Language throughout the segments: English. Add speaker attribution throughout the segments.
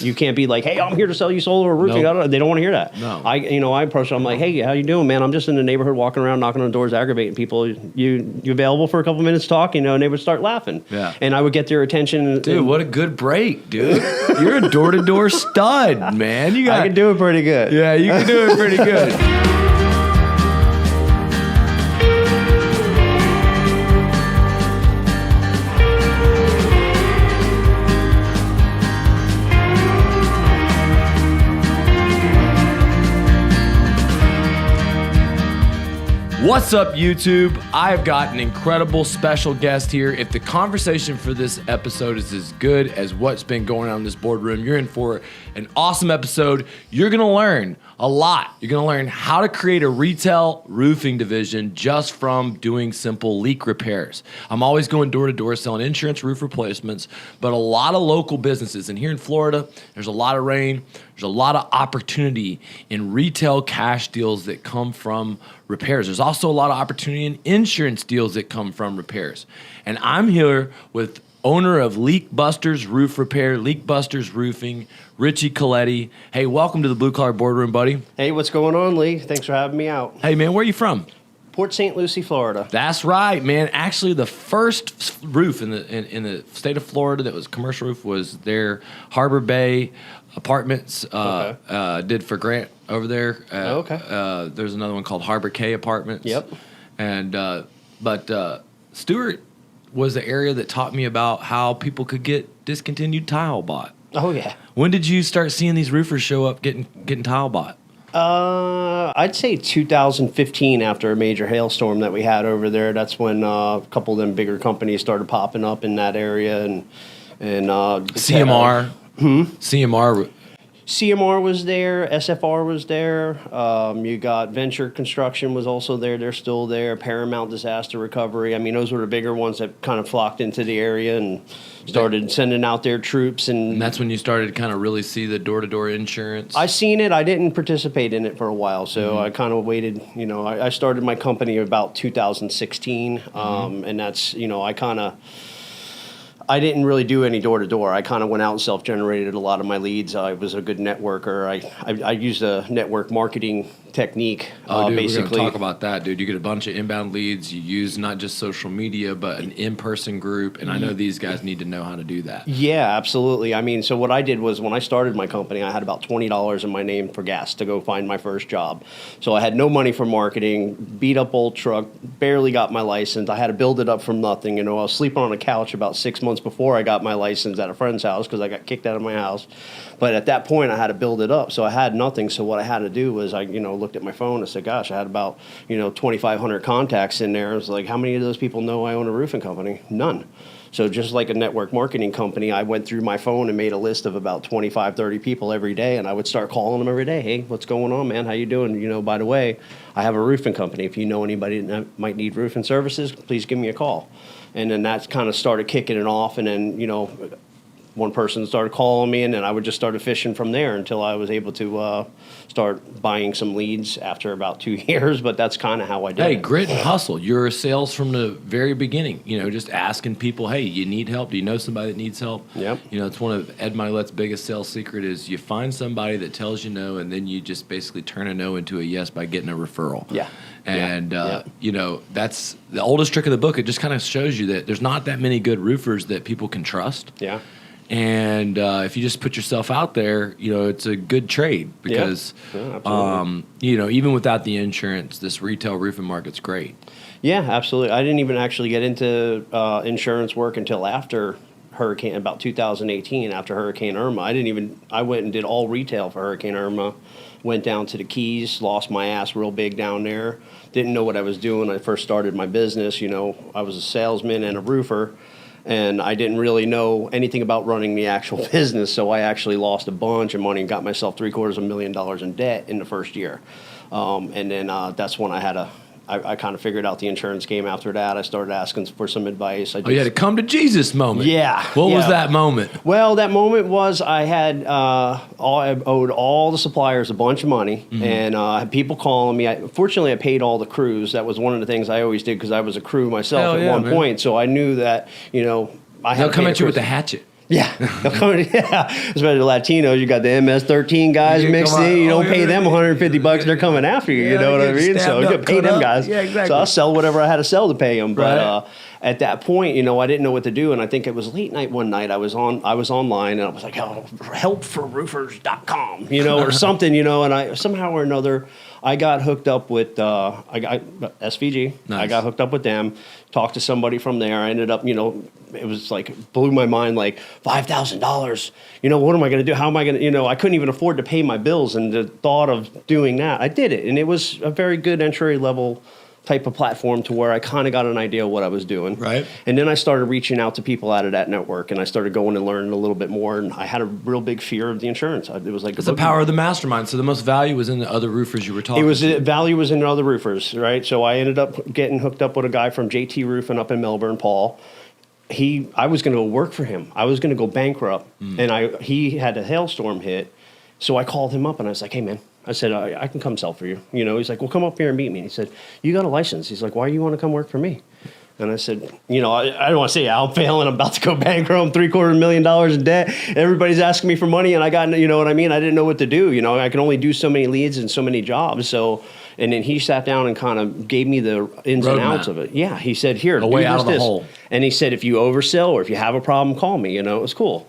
Speaker 1: You can't be like, hey, I'm here to sell you solar or roofing.
Speaker 2: Nope.
Speaker 1: They don't want to hear that.
Speaker 2: No.
Speaker 1: I approach them. I'm like, hey, how you doing, man? I'm just in the neighborhood walking around, knocking on doors, aggravating people. You available for a couple minutes to talk? And they would start laughing.
Speaker 2: Yeah.
Speaker 1: And I would get their attention.
Speaker 2: Dude, what a good break, dude. You're a door-to-door stud, man.
Speaker 1: I can do it pretty good.
Speaker 2: Yeah, you can do it pretty good. What's up, YouTube? I've got an incredible special guest here. If the conversation for this episode is as good as what's been going on in this boardroom, you're in for an awesome episode. You're going to learn a lot. You're going to learn how to create a retail roofing division just from doing simple leak repairs. I'm always going door to door selling insurance roof replacements, but a lot of local businesses. And here in Florida, there's a lot of rain. There's a lot of opportunity in retail cash deals that come from repairs. There's also a lot of opportunity in insurance deals that come from repairs. And I'm here with owner of Leak Busters Roof Repair, Leak Busters Roofing, Richie Colletti. Hey, welcome to the Blue Collar Boardroom, buddy.
Speaker 1: Hey, what's going on, Lee? Thanks for having me out.
Speaker 2: Hey, man, where are you from?
Speaker 1: Port St. Lucie, Florida.
Speaker 2: That's right, man. Actually, the first roof in the state of Florida that was commercial roof was their Harbor Bay Apartments. Did for Grant over there. There's another one called Harbor K Apartments.
Speaker 1: Yep.
Speaker 2: And but Stewart was the area that taught me about how people could get discontinued tile bought.
Speaker 1: Oh yeah.
Speaker 2: When did you start seeing these roofers show up getting tile bought?
Speaker 1: I'd say 2015 after a major hailstorm that we had over there. That's when a couple of them bigger companies started popping up in that area, and
Speaker 2: CMR.
Speaker 1: CMR was there, SFR was there, you got Venture Construction was also there, they're still there, Paramount Disaster Recovery. I mean, those were the bigger ones that kind of flocked into the area and started sending out their troops. And
Speaker 2: that's when you started to kind of really see the door-to-door insurance?
Speaker 1: I seen it. I didn't participate in it for a while, so I kind of waited. You know, I started my company about 2016, and that's, you know, I didn't really do any door-to-door. I kind of went out and self-generated a lot of my leads. I was a good networker. I used a network marketing technique.
Speaker 2: Dude,
Speaker 1: basically.
Speaker 2: we're going to talk about that, dude. You get a bunch of inbound leads. You use not just social media, but an in-person group, and I know these guys need to know how to do that.
Speaker 1: Yeah, absolutely. I mean, so what I did was when I started my company, I had about $20 in my name for gas to go find my first job. So I had no money for marketing, beat up old truck, barely got my license. I had to build it up from nothing. You know, I was sleeping on a couch about 6 months before I got my license at a friend's house because I got kicked out of my house. But at that point, I had to build it up. So I had nothing. So what I had to do was I, looked at my phone and said, gosh, I had about, 2,500 contacts in there. I was like, how many of those people know I own a roofing company? None. So just like a network marketing company, I went through my phone and made a list of about 25, 30 people every day. And I would start calling them every day. Hey, what's going on, man? How you doing? By the way, I have a roofing company. If you know anybody that might need roofing services, please give me a call. And then that's kind of started kicking it off. And then, one person started calling me, and then I would just start fishing from there until I was able to start buying some leads after about 2 years. But that's kind of how I did it.
Speaker 2: Hey, grit and hustle. You're a sales from the very beginning. Just asking people, hey, you need help? Do you know somebody that needs help?
Speaker 1: Yep.
Speaker 2: It's one of Ed Milet's biggest sales secret is you find somebody that tells you no, and then you just basically turn a no into a yes by getting a referral.
Speaker 1: Yeah.
Speaker 2: And, that's the oldest trick of the book. It just kind of shows you that there's not that many good roofers that people can trust.
Speaker 1: Yeah.
Speaker 2: And if you just put yourself out there, it's a good trade because, even without the insurance, this retail roofing market's great.
Speaker 1: Yeah, absolutely. I didn't even actually get into insurance work until after about 2018, after Hurricane Irma. I went and did all retail for Hurricane Irma. Went down to the Keys, lost my ass real big down there. Didn't know what I was doing. I first started my business. I was a salesman and a roofer. And I didn't really know anything about running the actual business, so I actually lost a bunch of money and got myself $750,000 in debt in the first year. And then that's when I kind of figured out the insurance game after that. I started asking for some advice.
Speaker 2: You had a come to Jesus moment.
Speaker 1: Yeah.
Speaker 2: What was that moment?
Speaker 1: Well, that moment was I had I owed all the suppliers a bunch of money, and I had people calling me. Fortunately, I paid all the crews. That was one of the things I always did because I was a crew myself at one point. So I knew that, I had
Speaker 2: They'll come at you with the hatchet.
Speaker 1: Yeah, especially Latinos. You got the MS-13 guys mixed in. You don't pay them $150; they're coming after you. You know what I mean? So you pay them guys.
Speaker 2: Yeah, exactly.
Speaker 1: So I'll sell whatever I had to sell to pay them. But
Speaker 2: Right.
Speaker 1: at that point, you know, I didn't know what to do, and I think it was late night one night. I was online, and I was like, "Oh, helpforroofers.com," you know, or something, you know. And I somehow or another, I got hooked up with I got SVG.
Speaker 2: Nice.
Speaker 1: I got hooked up with them. Talked to somebody from there. I ended up, you know, it was like blew my mind, like $5,000. You know, what am I going to do? How am I going to, you know, I couldn't even afford to pay my bills, and the thought of doing that, I did it, and it was a very good entry level type of platform to where I kind of got an idea of what I was doing.
Speaker 2: Right.
Speaker 1: And then I started reaching out to people out of that network, and I started going and learning a little bit more, and I had a real big fear of the insurance. It was like
Speaker 2: It's the power of the mastermind. So the most value was in the other roofers you were talking to.
Speaker 1: Value was in other roofers, right? So I ended up getting hooked up with a guy from JT Roofing up in Melbourne, Paul. I was going to go work for him. I was going to go bankrupt, and he had a hailstorm hit. So I called him up, and I was like, "Hey, man," I said, I can come sell for you. You know, he's like, "Well, come up here and meet me." And he said, "You got a license?" He's like, "Why do you want to come work for me?" And I said, you know, I don't want to say I'm failing. I'm about to go bankrupt. I'm $750,000 in debt. Everybody's asking me for money, and I got, you know what I mean? I didn't know what to do. You know, I can only do so many leads and so many jobs. So, and then he sat down and kind of gave me the ins and outs of it. Yeah, he said, "Here,
Speaker 2: A way out of the hole."
Speaker 1: And he said, "If you oversell or if you have a problem, call me." You know, it was cool.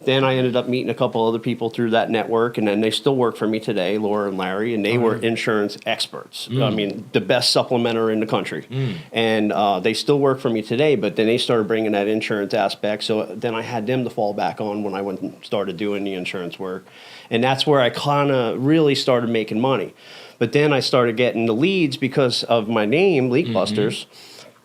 Speaker 1: Then I ended up meeting a couple other people through that network, and then they still work for me today, Laura and Larry, and they were insurance experts. I mean, the best supplementer in the country. And they still work for me today, but then they started bringing that insurance aspect. So then I had them to fall back on when I went and started doing the insurance work. And that's where I kind of really started making money. But then I started getting the leads because of my name, Leak Busters.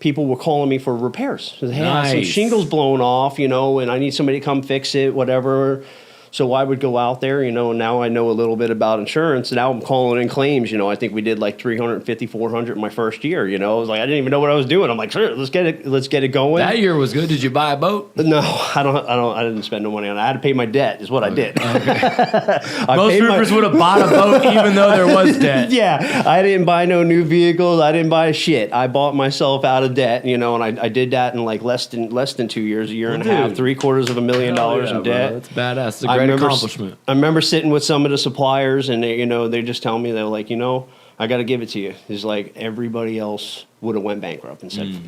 Speaker 1: People were calling me for repairs. Hey, I have some shingles blown off, you know, and I need somebody to come fix it, whatever. So I would go out there, you know, and now I know a little bit about insurance. Now I'm calling in claims, you know. I think we did like 350, 400 in my first year, you know. I was like, I didn't even know what I was doing. I'm like, sure, let's get it going.
Speaker 2: That year was good. Did you buy a boat?
Speaker 1: No, I didn't spend no money on it. I had to pay my debt is what I did.
Speaker 2: Okay. Most roofers would have bought a boat even though there was debt.
Speaker 1: Yeah, I didn't buy no new vehicles. I didn't buy shit. I bought myself out of debt, you know, and I did that in like less than 2 years, a year and a half, $750,000 in debt.
Speaker 2: Bro. That's badass. It's a great accomplishment.
Speaker 1: I remember sitting with some of the suppliers, and they, you know, they just tell me, they're like, you know, I got to give it to you. It's like everybody else would have went bankrupt and said,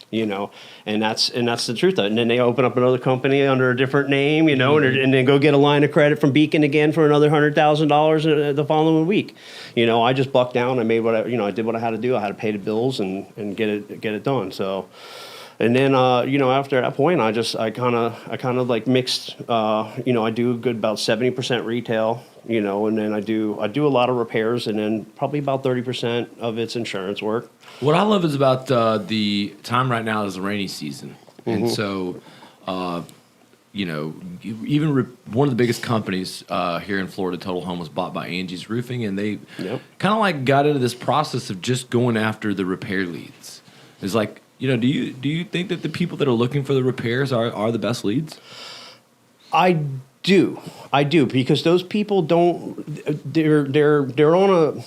Speaker 1: you know, and that's the truth of it. And then they open up another company under a different name, you know, and then go get a line of credit from Beacon again for another $100,000 the following week. You know, I just bucked down. I made I did what I had to do. I had to pay the bills and get it done. So. And then, you know, after that point, I kind of like mixed, you know, I do good about 70% retail, you know, and then I do a lot of repairs, and then probably about 30% of it's insurance work.
Speaker 2: What I love is about the time right now is the rainy season. And so, you know, one of the biggest companies here in Florida, Total Home, was bought by Angie's Roofing, and they kind of like got into this process of just going after the repair leads. It's like, you know, do you think that the people that are looking for the repairs are the best leads?
Speaker 1: I do, because those people they're on a.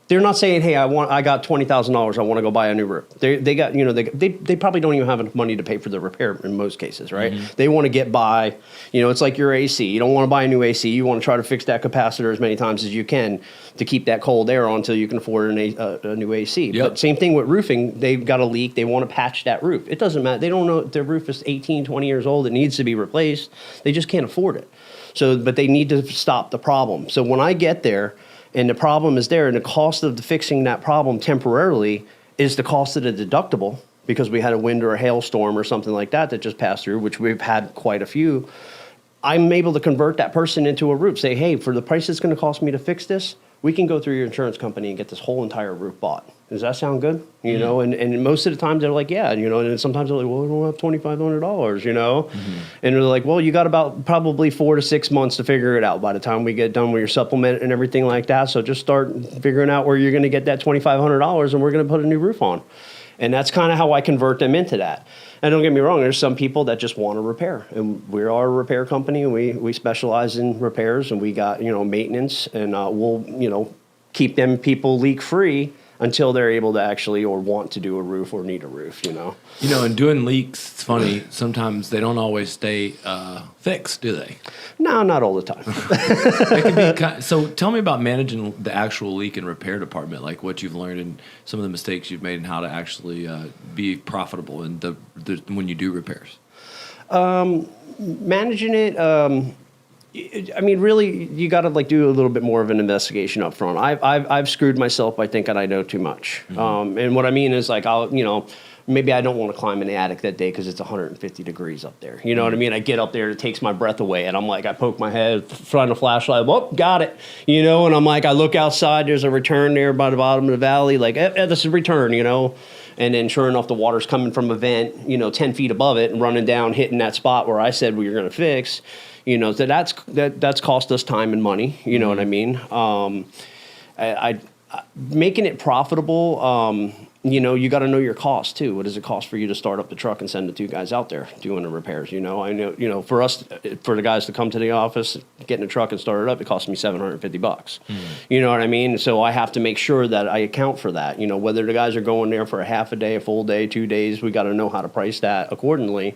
Speaker 1: They're not saying, "Hey, I got $20,000. I want to go buy a new roof." They got, you know, they probably don't even have enough money to pay for the repair in most cases, right? They want to get by. You know, it's like your AC. You don't want to buy a new AC. You want to try to fix that capacitor as many times as you can to keep that cold air on until you can afford a new AC.
Speaker 2: Yep.
Speaker 1: But same thing with roofing. They've got a leak. They want to patch that roof. It doesn't matter. They don't know if their roof is 18, 20 years old. It needs to be replaced. They just can't afford it. So, but they need to stop the problem. So when I get there, and the problem is there, and the cost of fixing that problem temporarily is the cost of the deductible, because we had a wind or a hailstorm or something like that just passed through, which we've had quite a few. I'm able to convert that person into a roof. Say, hey, for the price it's going to cost me to fix this, we can go through your insurance company and get this whole entire roof bought. Does that sound good? You know, and most of the times they're like, yeah, you know, and then sometimes they're like, well, we don't have $2,500, you know? And they're like, well, you got about probably 4 to 6 months to figure it out by the time we get done with your supplement and everything like that. So just start figuring out where you're going to get that $2,500, and we're going to put a new roof on. And that's kind of how I convert them into that. And don't get me wrong, there's some people that just want to repair. And we are a repair company, and we specialize in repairs, and we got, you know, maintenance, and we'll, you know, keep them people leak free until they're able to actually or want to do a roof or need a roof, you know.
Speaker 2: You know, and doing leaks, it's funny. Sometimes they don't always stay fixed, do they?
Speaker 1: No, not all the time.
Speaker 2: It can be so tell me about managing the actual leak and repair department, like what you've learned and some of the mistakes you've made and how to actually be profitable in the when you do repairs.
Speaker 1: Managing it, I mean, really, you got to like do a little bit more of an investigation up front. I've screwed myself by thinking I know too much. And what I mean is like maybe I don't want to climb in the attic that day because it's 150 degrees up there. You know what I mean? I get up there, it takes my breath away, and I'm like, I poke my head, find a flashlight, whoop, got it. You know, and I'm like, I look outside, there's a return there by the bottom of the valley, like, this is a return, you know. And then sure enough, the water's coming from a vent, 10 feet above it and running down, hitting that spot where I said we were going to fix. You know, that's cost us time and money. You know what I mean? I making it profitable. You got to know your cost too. What does it cost for you to start up the truck and send the two guys out there doing the repairs? You know, I know, for us, for the guys to come to the office, get in the truck and start it up, it cost me $750. You know what I mean? So I have to make sure that I account for that. You know, whether the guys are going there for a half a day, a full day, 2 days, we got to know how to price that accordingly.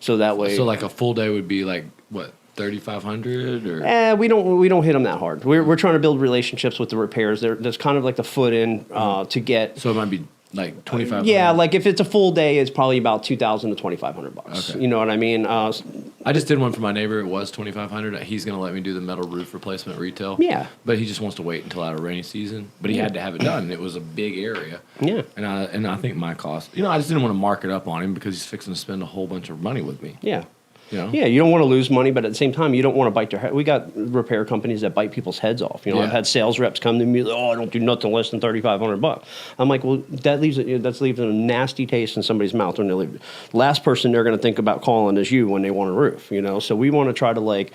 Speaker 1: So that way.
Speaker 2: So like a full day would be like what? 3,500 or
Speaker 1: we don't hit them that hard. We're trying to build relationships with the repairs. There's kind of like the foot in to get.
Speaker 2: So it might be like 2,500.
Speaker 1: Yeah, like if it's a full day, it's probably about $2,000 to $2,500.
Speaker 2: Okay.
Speaker 1: You know what I mean?
Speaker 2: I just did one for my neighbor. It was 2,500. He's going to let me do the metal roof replacement retail.
Speaker 1: Yeah,
Speaker 2: but he just wants to wait until out of rainy season. But he had to have it done. It was a big area.
Speaker 1: Yeah,
Speaker 2: and I think my cost. I just didn't want to mark it up on him because he's fixing to spend a whole bunch of money with me.
Speaker 1: Yeah.
Speaker 2: You know?
Speaker 1: Yeah, you don't want to lose money, but at the same time, you don't want to bite their head. We got repair companies that bite people's heads off. You know,
Speaker 2: Yeah.
Speaker 1: I've had sales reps come to me, like, I don't do nothing less than $3,500. I'm like, well, that's leaving a nasty taste in somebody's mouth when they leave. Last person they're going to think about calling is you when they want a roof. You know, so we want to try to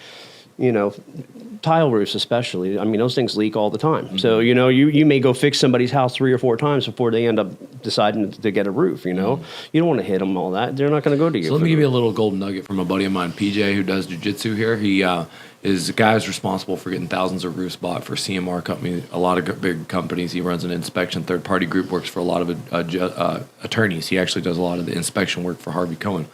Speaker 1: tile roofs especially. I mean, those things leak all the time. Mm-hmm. So, you may go fix somebody's house 3 or 4 times before they end up deciding to get a roof, You don't want to hit them all that. They're not going to go to you.
Speaker 2: So let me give you a little golden nugget from a buddy of mine, PJ, who does jiu-jitsu here. He is a guy who's responsible for getting thousands of roofs bought for CMR company, a lot of big companies. He runs an inspection third-party group, works for a lot of attorneys. He actually does a lot of the inspection work for Harvey Cohen.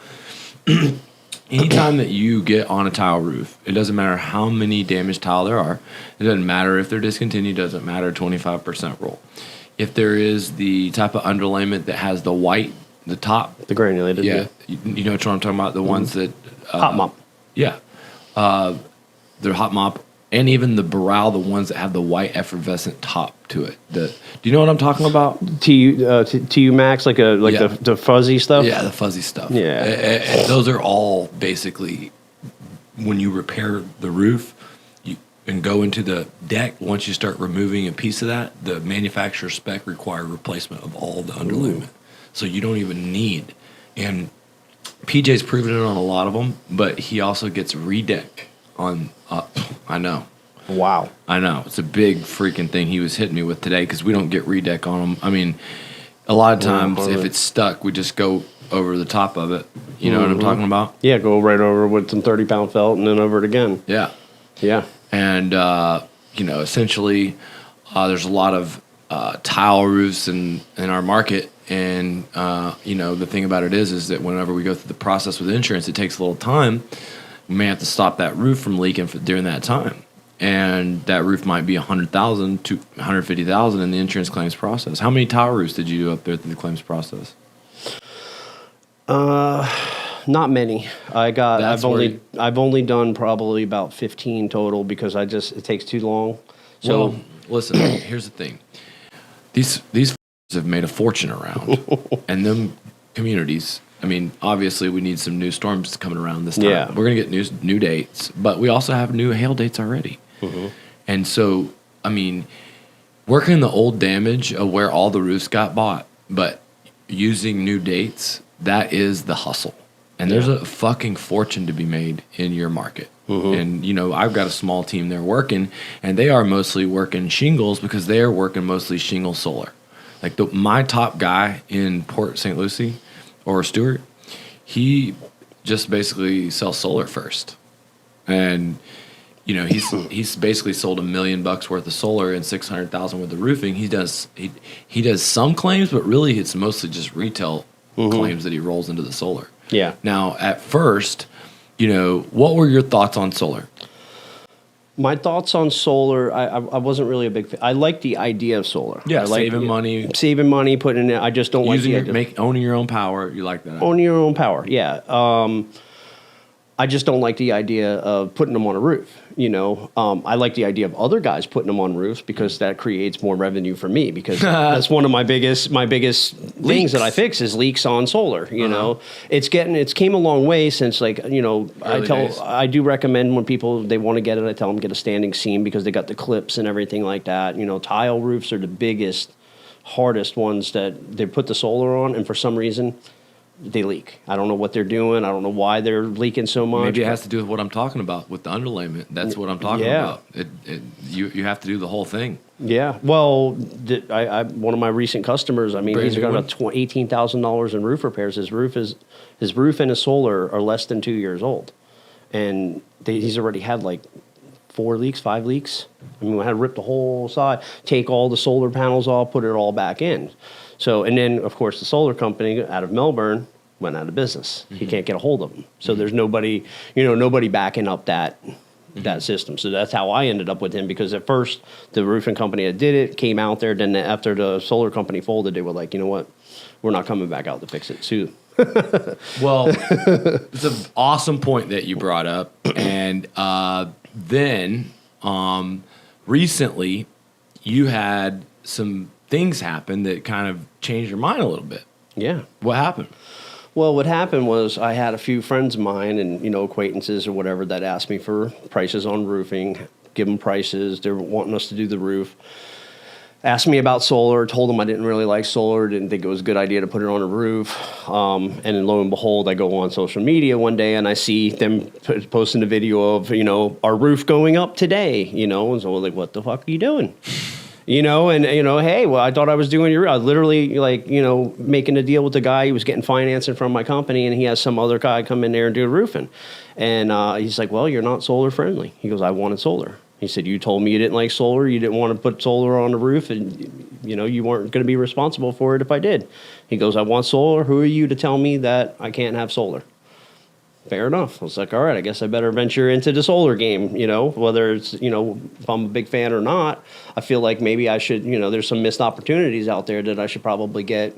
Speaker 2: Anytime that you get on a tile roof, it doesn't matter how many damaged tile there are. It doesn't matter if they're discontinued. It doesn't matter 25% rule. If there is the type of underlayment that has the white, the top.
Speaker 1: The granulated.
Speaker 2: Yeah. You know what I'm talking about? The ones that.
Speaker 1: Hot mop.
Speaker 2: Yeah. They're hot mop. And even the Boral, the ones that have the white effervescent top to it. Do you know what I'm talking about?
Speaker 1: TU Max, the fuzzy stuff?
Speaker 2: Yeah, the fuzzy stuff.
Speaker 1: Yeah.
Speaker 2: And those are all basically, when you repair the roof and go into the deck, once you start removing a piece of that, the manufacturer spec require replacement of all the underlayment. So you don't even need. And PJ's proven it on a lot of them, but he also gets redeck on. I know.
Speaker 1: Wow.
Speaker 2: I know. It's a big freaking thing he was hitting me with today because we don't get redeck on them. I mean, a lot of times if it's stuck, we just go over the top of it. You know what I'm talking about?
Speaker 1: Yeah, go right over with some 30-pound felt and then over it again.
Speaker 2: Yeah.
Speaker 1: Yeah.
Speaker 2: And, essentially there's a lot of tile roofs in our market. And, the thing about it is that whenever we go through the process with insurance, it takes a little time. We may have to stop that roof from leaking during that time. And that roof might be $100,000 to $150,000 in the insurance claims process. How many tile roofs did you do up there through the claims process?
Speaker 1: Not many. I've only done probably about 15 total because it takes too long. So
Speaker 2: well, listen, here's the thing. These have made a fortune around, and them communities. I mean, obviously, we need some new storms coming around this time.
Speaker 1: Yeah.
Speaker 2: We're going to get new dates, but we also have new hail dates already. Mm-hmm. And so, I mean, working the old damage of where all the roofs got bought, but using new dates, that is the hustle. And there's a fucking fortune to be made in your market. Mm-hmm. And, I've got a small team there working, and they are mostly working shingles because they are working mostly shingle solar. Like my top guy in Port St. Lucie, or Stewart, he just basically sells solar first. And he's basically sold $1 million worth of solar and 600,000 worth of roofing. He does some claims, but really it's mostly just retail claims that he rolls into the solar.
Speaker 1: Yeah.
Speaker 2: Now, at first, what were your thoughts on solar?
Speaker 1: My thoughts on solar, I wasn't really a big fan. I like the idea of solar.
Speaker 2: Yeah,
Speaker 1: I like saving money, putting it. I just don't like
Speaker 2: owning your own power. You like that?
Speaker 1: Owning your own power. Yeah. I just don't like the idea of putting them on a roof. I like the idea of other guys putting them on roofs because that creates more revenue for me. Because that's one of my biggest things that I fix is leaks on solar. It's came a long way since I do recommend when people they want to get it. I tell them get a standing seam because they got the clips and everything like that. Tile roofs are the biggest, hardest ones that they put the solar on, and for some reason they leak. I don't know what they're doing. I don't know why they're leaking so much.
Speaker 2: Maybe it has to do with what I'm talking about with the underlayment. That's what I'm talking about. You have to do the whole thing.
Speaker 1: Yeah. Well, one of my recent customers, he's got about $18,000 in roof repairs. His roof and his solar are less than 2 years old, and he's already had like 4 leaks, 5 leaks. We had to rip the whole side, take all the solar panels off, put it all back in. So, and then, of course, the solar company out of Melbourne went out of business. He can't get a hold of them. So there's nobody backing up that system. So that's how I ended up with him, because at first the roofing company that did it came out there. Then after the solar company folded, they were like, you know what? We're not coming back out to fix it soon.
Speaker 2: Well, it's an awesome point that you brought up. And then recently you had some things happen that kind of changed your mind a little bit.
Speaker 1: Yeah.
Speaker 2: What happened?
Speaker 1: Well, what happened was I had a few friends of mine and, acquaintances or whatever that asked me for prices on roofing, give them prices. They were wanting us to do the roof. Asked me about solar, told them I didn't really like solar, didn't think it was a good idea to put it on a roof. And then lo and behold, I go on social media one day and I see them posting a video of, our roof going up today, and so I'm like, what the fuck are you doing? Hey, well, I thought I was doing I was literally making a deal with the guy. He was getting financing from my company, and he has some other guy come in there and do roofing. And he's like, well, you're not solar friendly. He goes, I wanted solar. He said, you told me you didn't like solar. You didn't want to put solar on the roof, and, you weren't going to be responsible for it if I did. He goes, I want solar. Who are you to tell me that I can't have solar? Fair enough. I was like, all right, I guess I better venture into the solar game, whether it's, if I'm a big fan or not. I feel like maybe I should, there's some missed opportunities out there that I should probably get.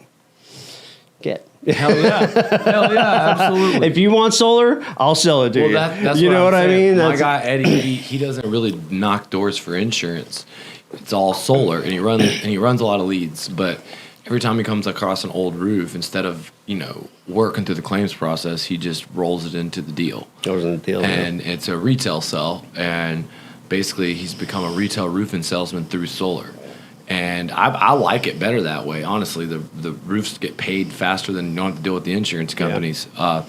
Speaker 2: Hell yeah. Hell yeah, absolutely.
Speaker 1: If you want solar, I'll sell it to you.
Speaker 2: That's what I mean? My guy, Eddie, he doesn't really knock doors for insurance. It's all solar, and he runs a lot of leads, but every time he comes across an old roof, instead of, working through the claims process, he just rolls it into the deal. And it's a retail sell, and basically he's become a retail roofing salesman through solar. And I like it better that way. Honestly, the roofs get paid faster than you don't have to deal with the insurance companies. Yeah.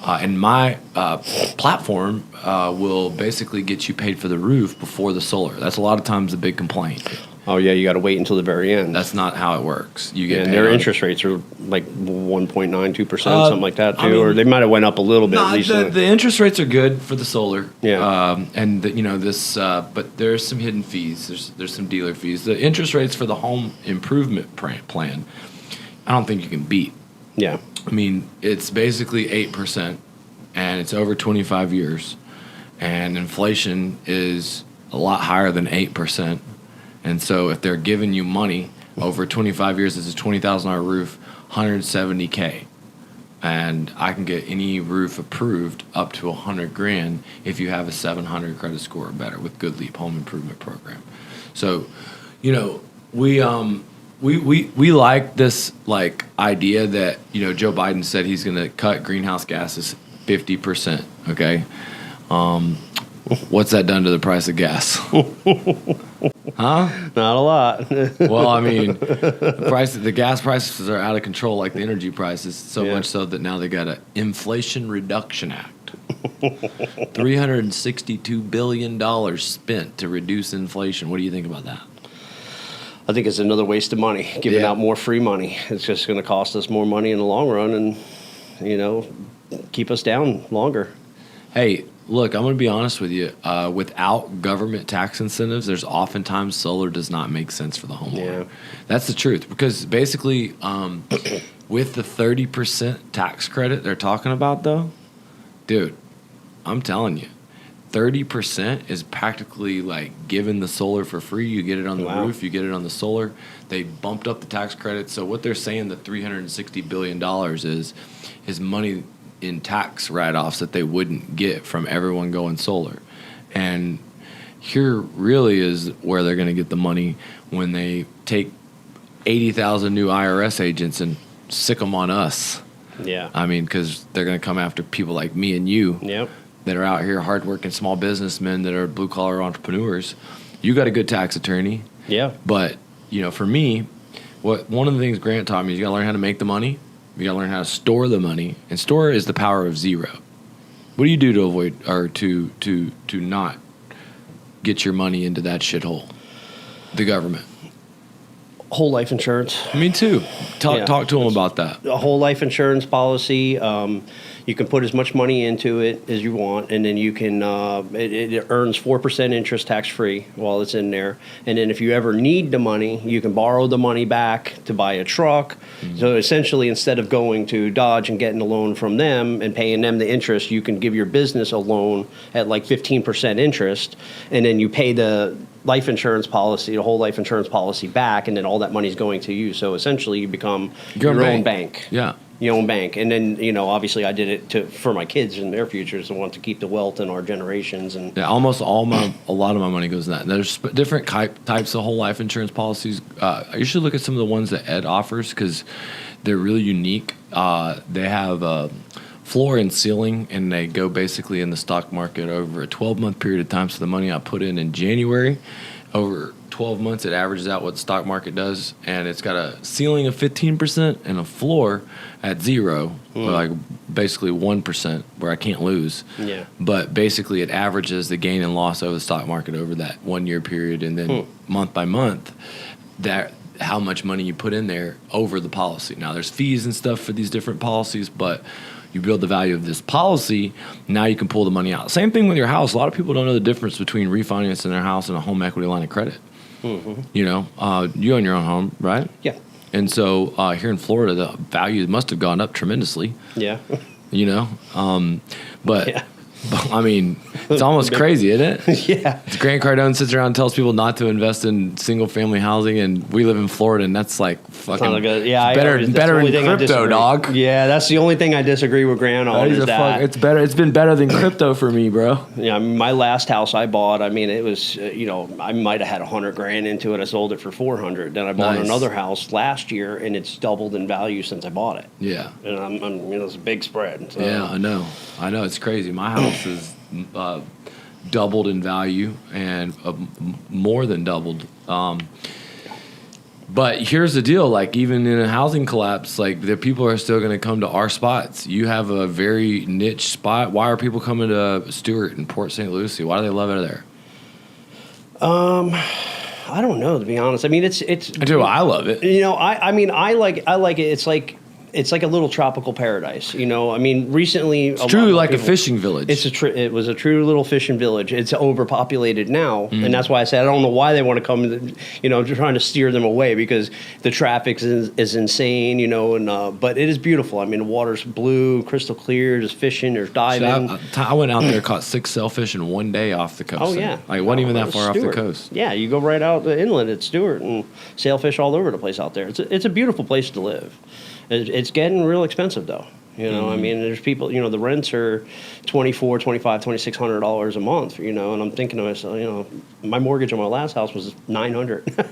Speaker 2: And my platform will basically get you paid for the roof before the solar. That's a lot of times a big complaint.
Speaker 1: Oh, yeah, you got to wait until the very end.
Speaker 2: That's not how it works. You get
Speaker 1: their interest rates are like 1.92%, something like that, too. Or they might have went up a little bit recently.
Speaker 2: The interest rates are good for the solar.
Speaker 1: Yeah.
Speaker 2: But there's some hidden fees. There's some dealer fees. The interest rates for the home improvement plan, I don't think you can beat.
Speaker 1: Yeah.
Speaker 2: It's basically 8%, and it's over 25 years. And inflation is a lot higher than 8%. And so if they're giving you money over 25 years, it's a $20,000 roof, $170K. And I can get any roof approved up to $100,000 if you have a 700 credit score or better with Good Leap Home Improvement Program. So, we like this idea that Joe Biden said he's going to cut greenhouse gases 50%. Okay, what's that done to the price of gas? Huh?
Speaker 1: Not a lot.
Speaker 2: Well, the gas prices are out of control, like the energy prices, so much so that now they got an Inflation Reduction Act. $362 billion spent to reduce inflation. What do you think about that?
Speaker 1: I think it's another waste of money, giving out more free money. It's just going to cost us more money in the long run and, keep us down longer.
Speaker 2: Hey, look, I'm going to be honest with you. Without government tax incentives, there's oftentimes solar does not make sense for the homeowner.
Speaker 1: Yeah.
Speaker 2: That's the truth. Because basically, with the 30% tax credit they're talking about, though, dude, I'm telling you, 30% is practically like giving the solar for free. You get it on the roof, you get it on the solar. They bumped up the tax credit. So what they're saying, the $360 billion is money in tax write-offs that they wouldn't get from everyone going solar. And here really is where they're going to get the money when they take 80,000 new IRS agents and sick them on us.
Speaker 1: Yeah.
Speaker 2: I mean, because they're going to come after people like me and you.
Speaker 1: Yep.
Speaker 2: That are out here hardworking small businessmen that are blue-collar entrepreneurs. You got a good tax attorney.
Speaker 1: Yeah.
Speaker 2: But, for me, one of the things Grant taught me is you got to learn how to make the money. You got to learn how to store the money. And store is the power of zero. What do you do to avoid or to not get your money into that shithole? The government.
Speaker 1: Whole life insurance.
Speaker 2: Me too. Talk to them about that.
Speaker 1: A whole life insurance policy. You can put as much money into it as you want, and then you can. It earns 4% interest tax free while it's in there. And then if you ever need the money, you can borrow the money back to buy a truck. Mm-hmm. So essentially, instead of going to Dodge and getting a loan from them and paying them the interest, you can give your business a loan at like 15% interest, and then you pay the life insurance policy, the whole life insurance policy back, and then all that money is going to you. So essentially, you become your own bank.
Speaker 2: Yeah.
Speaker 1: Your own bank. And then, obviously I did it for my kids and their futures. I want to keep the wealth in our generations. And
Speaker 2: yeah, a lot of my money goes in that. And there's different types of whole life insurance policies. You should look at some of the ones that Ed offers because they're really unique. They have floor and ceiling, and they go basically in the stock market over a 12-month period of time. So the money I put in January, over 12 months, it averages out what the stock market does, and it's got a ceiling of 15% and a floor at 0, like basically 1%, where I can't lose.
Speaker 1: Yeah.
Speaker 2: But basically, it averages the gain and loss over the stock market over that 1 year period, and then month by month, that how much money you put in there over the policy. Now, there's fees and stuff for these different policies, but you build the value of this policy, now you can pull the money out. Same thing with your house. A lot of people don't know the difference between refinancing their house and a home equity line of credit. Mm-hmm. You own your own home, right?
Speaker 1: Yeah.
Speaker 2: And so here in Florida, the value must have gone up tremendously.
Speaker 1: Yeah.
Speaker 2: But
Speaker 1: yeah.
Speaker 2: I mean, it's almost crazy, isn't it?
Speaker 1: Yeah.
Speaker 2: Grant Cardone sits around and tells people not to invest in single-family housing, and we live in Florida, and that's like fucking better than crypto, dog.
Speaker 1: Yeah, that's the only thing I disagree with Grant on.
Speaker 2: It's better. It's been better than crypto for me, bro.
Speaker 1: Yeah, my last house I bought, I mean, it was, I might have had $100,000 into it. I sold it for $400,000. Then I bought another house last year, and it's doubled in value since I bought it.
Speaker 2: Yeah.
Speaker 1: And it's a big spread. So.
Speaker 2: Yeah, I know. It's crazy. My house is doubled in value and more than doubled. But here's the deal: like even in a housing collapse, like the people are still going to come to our spots. You have a very niche spot. Why are people coming to Stewart and Port St. Lucie? Why do they love it there?
Speaker 1: I don't know, to be honest. I mean, it's.
Speaker 2: I do. I love it.
Speaker 1: I like it. It's like a little tropical paradise, I mean, recently
Speaker 2: it's truly like a fishing village.
Speaker 1: It was a true little fishing village. It's overpopulated now, and that's why I said I don't know why they want to come. Trying to steer them away because the traffic is insane. But it is beautiful. I mean, the water's blue, crystal clear. There's fishing. There's diving.
Speaker 2: I went out there, caught 6 sailfish in one day off the coast.
Speaker 1: Oh yeah,
Speaker 2: it wasn't even that far off the coast.
Speaker 1: Yeah, you go right out the inlet at Stewart and sailfish all over the place out there. It's a beautiful place to live. It's getting real expensive, though. I mean, there's people, the rents are $2,400, $2,500, $2,600 a month, and I'm thinking to myself, my mortgage on my last house was $900.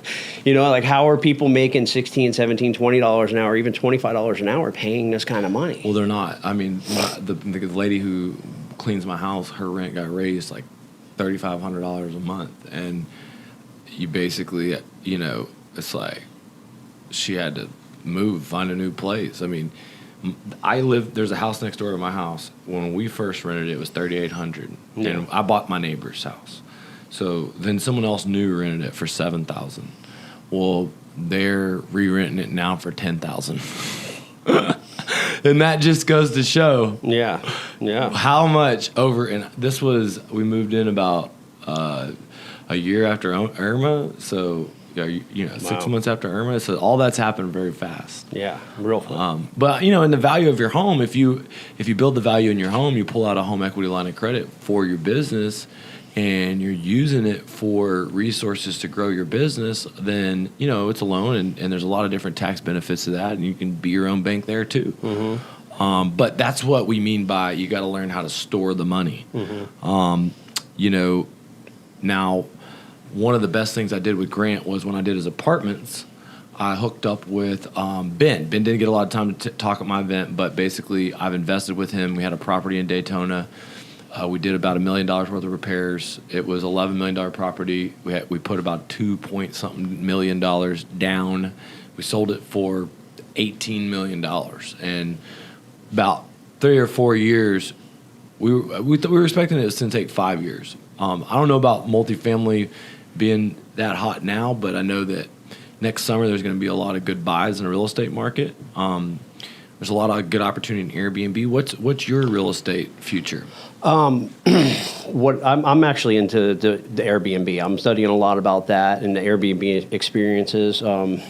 Speaker 1: Like how are people making $16, $17, $20 an hour, even $25 an hour paying this kind of money?
Speaker 2: Well, they're not. I mean, the lady who cleans my house, her rent got raised like $3,500 a month. And you basically, it's like she had to find a new place. I mean, there's a house next door to my house. When we first rented it was $3,800, and I bought my neighbor's house. So then someone else new rented it for $7,000. Well, they're re-renting it now for $10,000. And that just goes to show
Speaker 1: Yeah.
Speaker 2: how much over. And we moved in about a year after Irma. So, 6 months after Irma. So all that's happened very fast.
Speaker 1: Yeah, real fun.
Speaker 2: But in the value of your home, if you build the value in your home, you pull out a home equity line of credit for your business, and you're using it for resources to grow your business, then it's a loan, and there's a lot of different tax benefits to that, and you can be your own bank there too.
Speaker 1: Mm-hmm.
Speaker 2: But that's what we mean by you got to learn how to store the money.
Speaker 1: Mm-hmm.
Speaker 2: Now, one of the best things I did with Grant was when I did his apartments, I hooked up with Ben. Ben didn't get a lot of time to talk at my event, but basically I've invested with him. We had a property in Daytona. We did about $1 million worth of repairs. It was $11 million property. We put about $2 million down. We sold it for $18 million. And about 3 or 4 years, we were expecting it to take 5 years. I don't know about multifamily being that hot now, but I know that next summer there's going to be a lot of good buys in the real estate market. There's a lot of good opportunity in Airbnb. What's your real estate future?
Speaker 1: I'm actually into the Airbnb. I'm studying a lot about that and the Airbnb experiences. I'm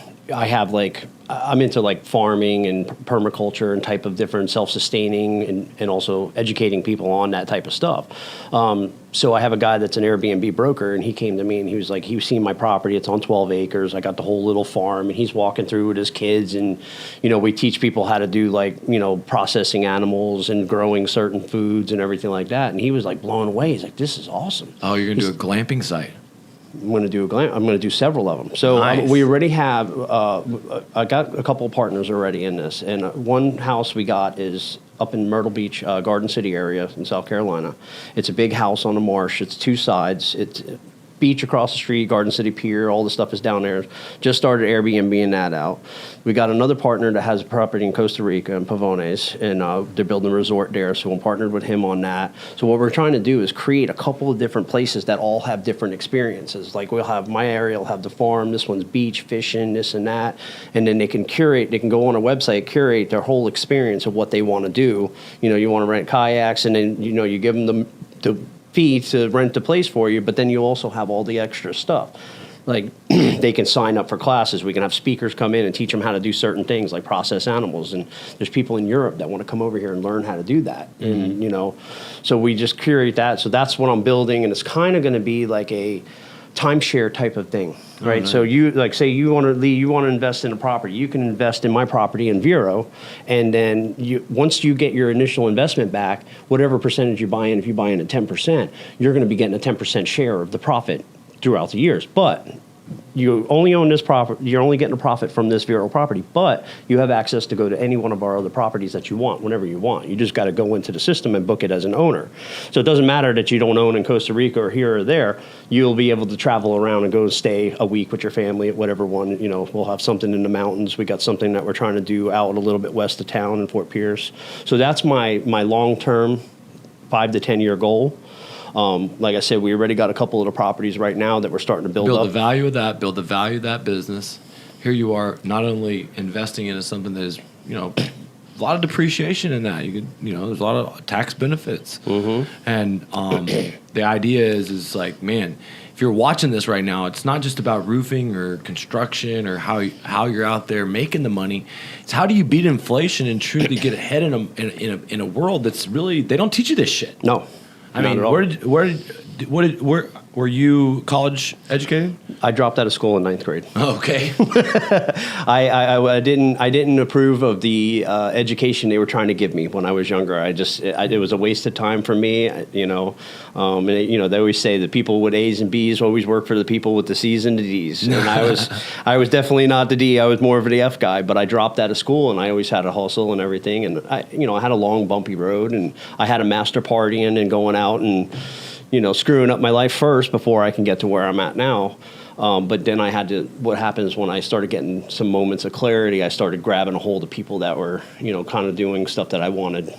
Speaker 1: into farming and permaculture and type of different self-sustaining and also educating people on that type of stuff. So I have a guy that's an Airbnb broker, and he came to me and he was like, he was seeing my property. It's on 12 acres. I got the whole little farm, and he's walking through with his kids, and we teach people how to do processing animals and growing certain foods and everything like that. And he was blown away. He's like, this is awesome.
Speaker 2: Oh, you're gonna do a glamping site.
Speaker 1: I'm going to do several of them. So
Speaker 2: nice.
Speaker 1: We already have. I got a couple of partners already in this, and one house we got is up in Myrtle Beach, Garden City area in South Carolina. It's a big house on a marsh. It's 2 sides. It's beach across the street, Garden City Pier. All the stuff is down there. Just started Airbnb-ing that out. We got another partner that has a property in Costa Rica in Pavones, and they're building a resort there. So we partnered with him on that. So what we're trying to do is create a couple of different places that all have different experiences. We'll have my area, will have the farm. This one's beach, fishing, this and that. And then they can curate. They can go on a website, curate their whole experience of what they want to do. You want to rent kayaks, and then you give them the fee to rent the place for you, but then you also have all the extra stuff. They can sign up for classes. We can have speakers come in and teach them how to do certain things like process animals. And there's people in Europe that want to come over here and learn how to do that. Mm-hmm. And, so we just curate that. So that's what I'm building. And it's kind of going to be a timeshare type of thing, right? Mm-hmm. So you say you want to invest in a property, you can invest in my property in Vero, and then once you get your initial investment back, whatever percentage you buy in, if you buy in at 10%, you're going to be getting a 10% share of the profit throughout the years. But you only own this property, you're only getting a profit from this Vero property, but you have access to go to any one of our other properties that you want, whenever you want. You just got to go into the system and book it as an owner. So it doesn't matter that you don't own in Costa Rica or here or there. You'll be able to travel around and go stay a week with your family at whatever one. We'll have something in the mountains. We got something that we're trying to do out a little bit west of town in Fort Pierce. So that's my long-term 5 to 10 year goal. Like I said, we already got a couple of the properties right now that we're starting to build up.
Speaker 2: Build the value of that business. Here you are not only investing into something that is, a lot of depreciation in that. There's a lot of tax benefits. Mm-hmm. And the idea is man, if you're watching this right now, it's not just about roofing or construction or how you're out there making the money. It's how do you beat inflation and truly get ahead in a world that's really, they don't teach you this shit.
Speaker 1: No.
Speaker 2: I mean, where were you college educated?
Speaker 1: I dropped out of school in 9th grade.
Speaker 2: Oh, okay.
Speaker 1: I didn't approve of the education they were trying to give me when I was younger. It was a waste of time for me. They always say the people with A's and B's always work for the people with the C's and the D's. And I was definitely not the D. I was more of the F guy. But I dropped out of school, and I always had a hustle and everything. And I had a long bumpy road, and I had a master partying and going out and screwing up my life first before I can get to where I'm at now. But then what happens when I started getting some moments of clarity, I started grabbing a hold of people that were, kind of doing stuff that I wanted,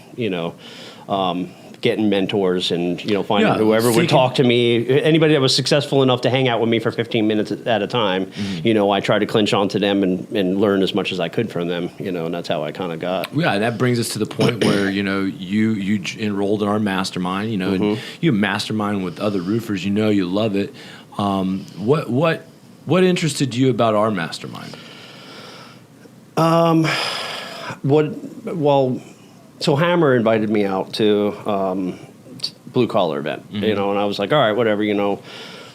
Speaker 1: getting mentors and, finding
Speaker 2: Yeah,
Speaker 1: whoever would
Speaker 2: seeking-
Speaker 1: talk to me. Anybody that was successful enough to hang out with me for 15 minutes at a time, I tried to clinch onto them and learn as much as I could from them, and that's how I kind of got.
Speaker 2: Yeah, and that brings us to the point where, you enrolled in our mastermind, and you mastermind with other roofers, you love it. What interested you about our mastermind?
Speaker 1: So Hammer invited me out to blue collar event, and I was like, all right, whatever,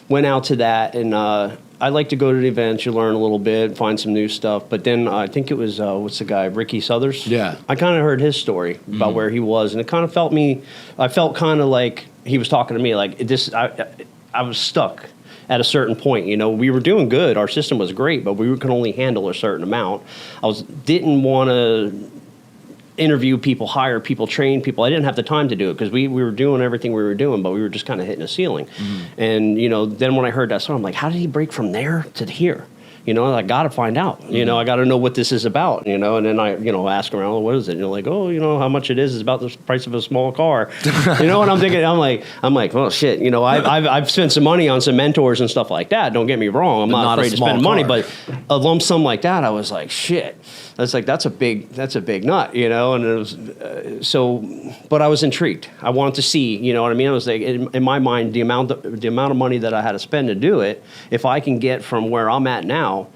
Speaker 1: went out to that, and I like to go to the events. You learn a little bit, find some new stuff. But then I think it was what's the guy, Ricky Suthers?
Speaker 2: Yeah.
Speaker 1: I kind of heard his story about where he was, and it kind of felt I felt kind of like he was talking to me, like this. I was stuck at a certain point. We were doing good. Our system was great, but we could only handle a certain amount. Didn't want to interview people, hire people, train people. I didn't have the time to do it because we were doing everything we were doing, but we were just kind of hitting a ceiling. And, then when I heard that song, I'm like, how did he break from there to here? I got to find out. I got to know what this is about, and then I, ask around, well, what is it? And you're like, oh, how much it is about the price of a small car. And I'm thinking, I'm like, well, shit, I've spent some money on some mentors and stuff like that. Don't get me wrong. I'm not afraid to spend money, but a lump sum like that, I was like, shit. That's a big nut, and it was, but I was intrigued. I wanted to see, you know what I mean? I was like, in my mind, the amount of money that I had to spend to do it, if I can get from where I'm at now,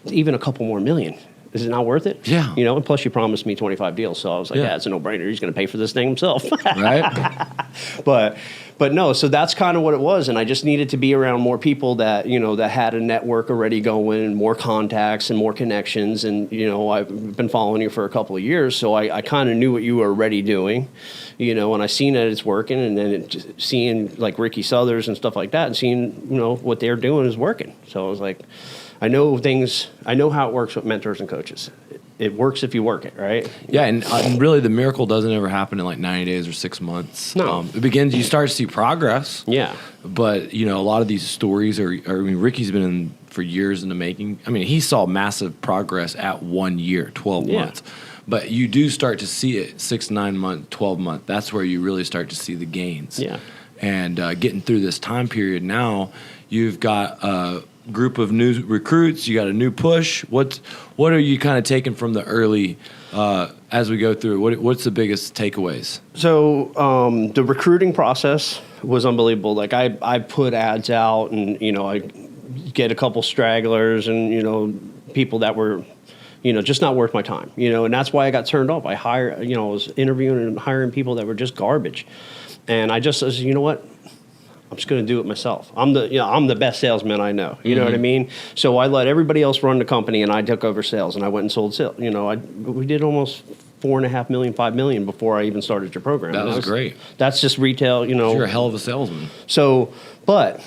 Speaker 1: even a couple more million, is it not worth it?
Speaker 2: Yeah.
Speaker 1: And plus you promised me 25 deals, so I was like, yeah, it's a no-brainer. He's going to pay for this thing himself.
Speaker 2: Right.
Speaker 1: But no, so that's kind of what it was, and I just needed to be around more people that, that had a network already going, more contacts and more connections, and, I've been following you for a couple of years, so I kind of knew what you were already doing, and I seen that it's working, and then seeing like Ricky Suthers and stuff like that, and seeing, what they're doing is working. So I was like, I know how it works with mentors and coaches. It works if you work it, right?
Speaker 2: Yeah, and really the miracle doesn't ever happen in like 90 days or 6 months.
Speaker 1: No.
Speaker 2: You start to see progress.
Speaker 1: Yeah.
Speaker 2: But, a lot of these stories Ricky's been in for years in the making. He saw massive progress at 1 year, 12 months. But you do start to see it 6, 9 months, 12 months. That's where you really start to see the gains.
Speaker 1: Yeah.
Speaker 2: And getting through this time period now, you've got a group of new recruits. You got a new push. What are you kind of taking from the early as we go through? What's the biggest takeaways?
Speaker 1: So the recruiting process was unbelievable. Like I put ads out, and I get a couple stragglers, and people that were just not worth my time. And that's why I got turned off. I was interviewing and hiring people that were just garbage, and I just said, you know what? I'm just going to do it myself. I'm the best salesman I know. You know what I mean? So I let everybody else run the company, and I took over sales, and I went and sold sales. We did almost $4.5 million, $5 million before I even started your program.
Speaker 2: That was great.
Speaker 1: That's just retail.
Speaker 2: You're a hell of a salesman.
Speaker 1: So, but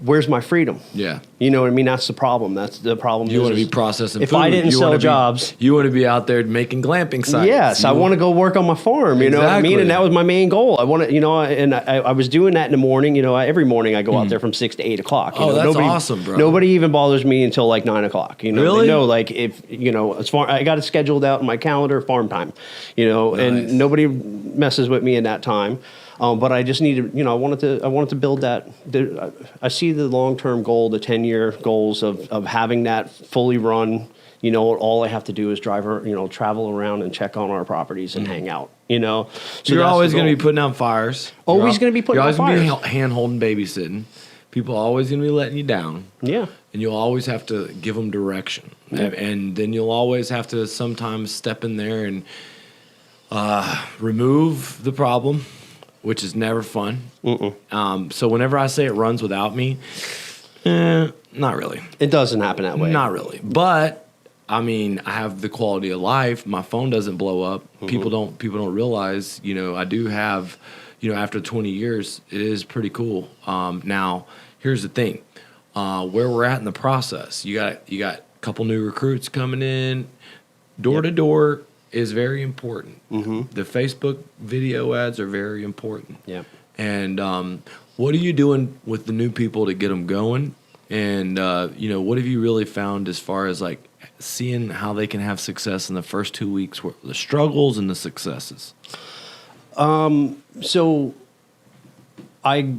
Speaker 1: where's my freedom?
Speaker 2: Yeah.
Speaker 1: You know what I mean? That's the problem. That's the problem.
Speaker 2: You want to be processing
Speaker 1: if
Speaker 2: food.
Speaker 1: I didn't sell jobs.
Speaker 2: You want to be out there making glamping sites.
Speaker 1: Yes, I want to go work on my farm. You know what I mean? And that was my main goal. I want to, and I was doing that in the morning. Every morning I go out there from 6 to 8 o'clock.
Speaker 2: That's awesome, bro.
Speaker 1: Nobody even bothers me until like 9 o'clock.
Speaker 2: Really?
Speaker 1: They know, like, if, as far, I got it scheduled out in my calendar, farm time,
Speaker 2: Nice.
Speaker 1: and nobody messes with me in that time. But I just needed, I wanted to build that. I see the long-term goal, the 10-year goals of having that fully run. All I have to do is travel around and check on our properties and hang out. So
Speaker 2: you're always going to be putting out fires.
Speaker 1: Always going to be putting out fires.
Speaker 2: You're always going to be hand-holding, babysitting. People are always going to be letting you down.
Speaker 1: Yeah.
Speaker 2: And you'll always have to give them direction. Yeah. And then you'll always have to sometimes step in there and remove the problem, which is never fun. So whenever I say it runs without me, not really.
Speaker 1: It doesn't happen that way.
Speaker 2: Not really. But I have the quality of life. My phone doesn't blow up. People don't realize, I do have, after 20 years, it is pretty cool. Now, here's the thing. Where we're at in the process, you got a couple new recruits coming in. Door to door is very important. The Facebook video ads are very important.
Speaker 1: Yeah.
Speaker 2: And what are you doing with the new people to get them going? And what have you really found as far as like seeing how they can have success in the first 2 weeks, the struggles and the successes?
Speaker 1: So I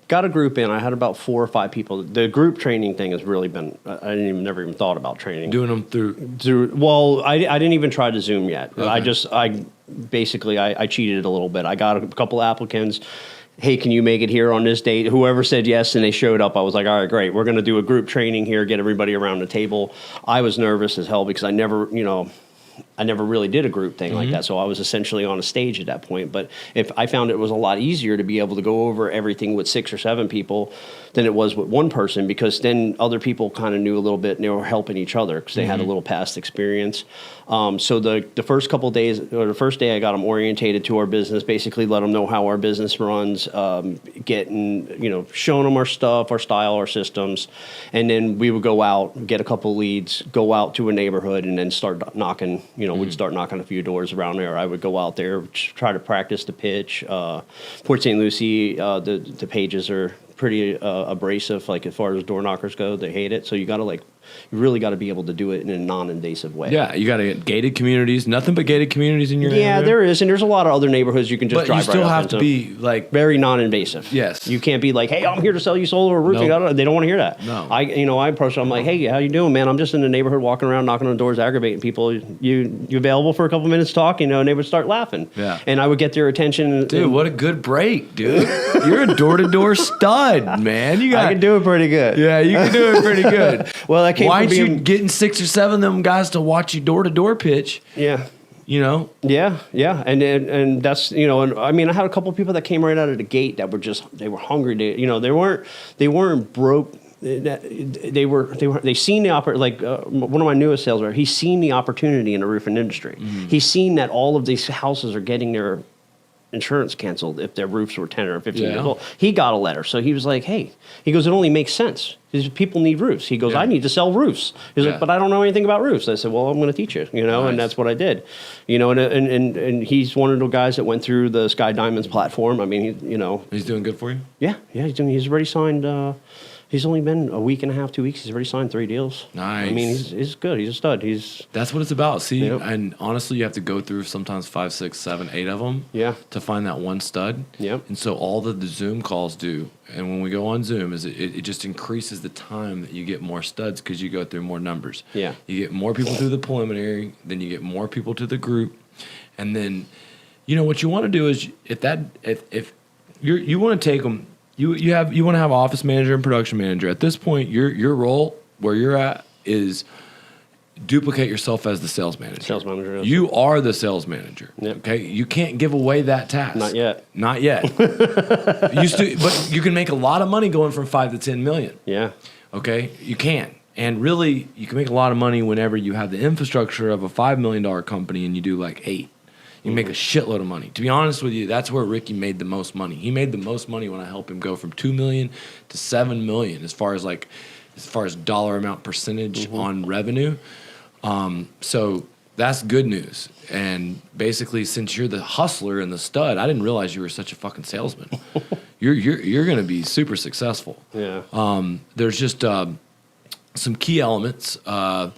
Speaker 1: got a group in. I had about 4 or 5 people. The group training thing has really been, never even thought about training.
Speaker 2: Doing them through.
Speaker 1: Well, I didn't even try to Zoom yet.
Speaker 2: Okay.
Speaker 1: I cheated a little bit. I got a couple applicants. Hey, can you make it here on this date? Whoever said yes and they showed up, I was like, all right, great. We're going to do a group training here, get everybody around the table. I was nervous as hell because I never really did a group thing like that. So I was essentially on a stage at that point. But if I found it was a lot easier to be able to go over everything with 6 or 7 people than it was with one person, because then other people kind of knew a little bit and they were helping each other because they had a little past experience. So the first couple of days, or the first day, I got them orientated to our business, basically let them know how our business runs, showing them our stuff, our style, our systems. And then we would go out, get a couple of leads, go out to a neighborhood, and then start knocking. We'd start knocking a few doors around there. I would go out there, try to practice the pitch. Port St. Lucie, the pages are pretty abrasive, like as far as door knockers go. They hate it. So you really got to be able to do it in a non-invasive way.
Speaker 2: Yeah, you got to get gated communities. Nothing but gated communities in your area.
Speaker 1: Yeah, there is, and there's a lot of other neighborhoods you can just drive right up into.
Speaker 2: But you still have to be like
Speaker 1: very non-invasive.
Speaker 2: Yes,
Speaker 1: you can't be like, hey, I'm here to sell you solar or roofing.
Speaker 2: Nope.
Speaker 1: They don't want to hear that.
Speaker 2: No,
Speaker 1: I approach them. I'm like, hey, how you doing, man? I'm just in the neighborhood walking around, knocking on doors, aggravating people. You available for a couple minutes to talk? And they would start laughing.
Speaker 2: Yeah,
Speaker 1: and I would get their attention.
Speaker 2: Dude, what a good break, dude! You're a door-to-door stud, man.
Speaker 1: I can do it pretty good.
Speaker 2: Yeah, you can do it pretty good.
Speaker 1: Well, I came.
Speaker 2: Why aren't you getting 6 or 7 of them guys to watch you door-to-door pitch?
Speaker 1: Yeah.
Speaker 2: Yeah,
Speaker 1: and that's and I mean I had a couple of people that came right out of the gate that were they were hungry. They weren't broke. They seen the one of my newest sales reps. He's seen the opportunity in the roofing industry. He's seen that all of these houses are getting their insurance canceled if their roofs were 10 or 15 years old. He got a letter, so he was like, hey, he goes, it only makes sense. These people need roofs. He goes, I need to sell roofs. He's like, but I don't know anything about roofs. I said, well, I'm going to teach you,
Speaker 2: Nice.
Speaker 1: And that's what I did. And he's one of the guys that went through the Sky Diamonds platform. I mean,
Speaker 2: he's doing good for you?
Speaker 1: Yeah, he's already signed he's only been a week and a half, 2 weeks. He's already signed 3 deals.
Speaker 2: Nice.
Speaker 1: I mean, he's good. He's a stud.
Speaker 2: That's what it's about. See, and honestly, you have to go through sometimes 5, 6, 7, 8 of them.
Speaker 1: Yeah.
Speaker 2: To find that one stud.
Speaker 1: Yep.
Speaker 2: And so all that the Zoom calls do, and when we go on Zoom, is it just increases the time that you get more studs because you go through more numbers.
Speaker 1: Yeah.
Speaker 2: You get more people through the preliminary, then you get more people to the group, and then, what you want to do is if you want to take them. You want to have office manager and production manager. At this point, your role where you're at is duplicate yourself as the sales manager.
Speaker 1: Sales manager. Yes.
Speaker 2: You are the sales manager.
Speaker 1: Yep.
Speaker 2: Okay, you can't give away that task.
Speaker 1: Not yet.
Speaker 2: But you can make a lot of money going from 5 to 10 million.
Speaker 1: Yeah.
Speaker 2: Okay, you can. And really, you can make a lot of money whenever you have the infrastructure of a $5 million company and you do like 8. You make a shitload of money. To be honest with you, that's where Ricky made the most money. He made the most money when I helped him go from $2 million to $7 million as far as dollar amount percentage on revenue. So that's good news. And basically, since you're the hustler and the stud, I didn't realize you were such a fucking salesman. You're going to be super successful.
Speaker 1: Yeah.
Speaker 2: There's just some key elements. What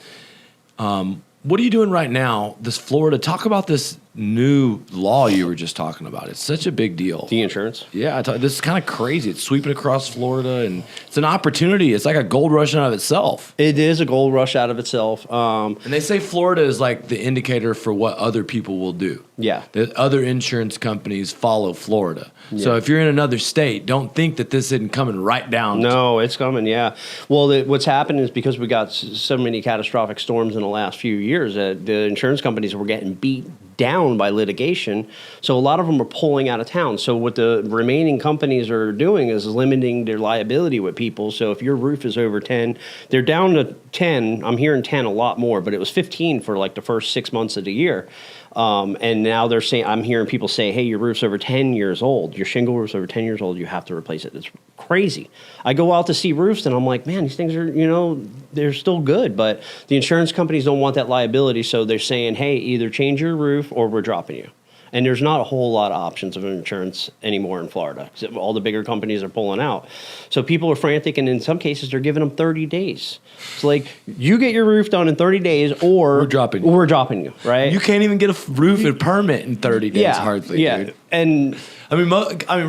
Speaker 2: are you doing right now? This Florida, talk about this new law you were just talking about. It's such a big deal.
Speaker 1: The insurance?
Speaker 2: Yeah, this is kind of crazy. It's sweeping across Florida, and it's an opportunity. It's like a gold rush out of itself.
Speaker 1: It is a gold rush out of itself.
Speaker 2: And they say Florida is like the indicator for what other people will do.
Speaker 1: Yeah.
Speaker 2: The other insurance companies follow Florida. Yeah. So if you're in another state, don't think that this isn't coming right down.
Speaker 1: No, it's coming, yeah. Well, what's happened is because we got so many catastrophic storms in the last few years, the insurance companies were getting beat down by litigation. So a lot of them are pulling out of town. So what the remaining companies are doing is limiting their liability with people. So if your roof is over 10, they're down to 10. I'm hearing 10 a lot more, but it was 15 for like the first 6 months of the year. And now they're saying, I'm hearing people say, hey, your roof's over 10 years old. Your shingle roof's over 10 years old. You have to replace it. It's crazy. I go out to see roofs and I'm like, man, these things are, they're still good. But the insurance companies don't want that liability. So they're saying, hey, either change your roof or we're dropping you. And there's not a whole lot of options of insurance anymore in Florida. All the bigger companies are pulling out. So people are frantic, and in some cases, they're giving them 30 days. It's like, you get your roof done in 30 days, or
Speaker 2: we're dropping you.
Speaker 1: We're dropping you, right?
Speaker 2: You can't even get a roof and permit in 30 days, hardly.
Speaker 1: Yeah.
Speaker 2: Dude.
Speaker 1: And
Speaker 2: I mean,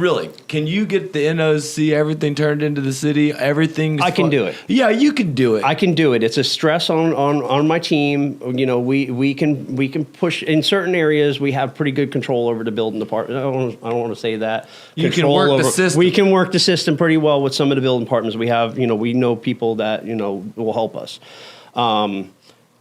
Speaker 2: really, can you get the NOC everything turned into the city? Everything.
Speaker 1: I can do it.
Speaker 2: Yeah, you can do it.
Speaker 1: I can do it. It's a stress on my team. You know, we can push in certain areas. We have pretty good control over the building department. I don't want to say that.
Speaker 2: You can work the system.
Speaker 1: We can work the system pretty well with some of the building departments. We have, we know people that will help us.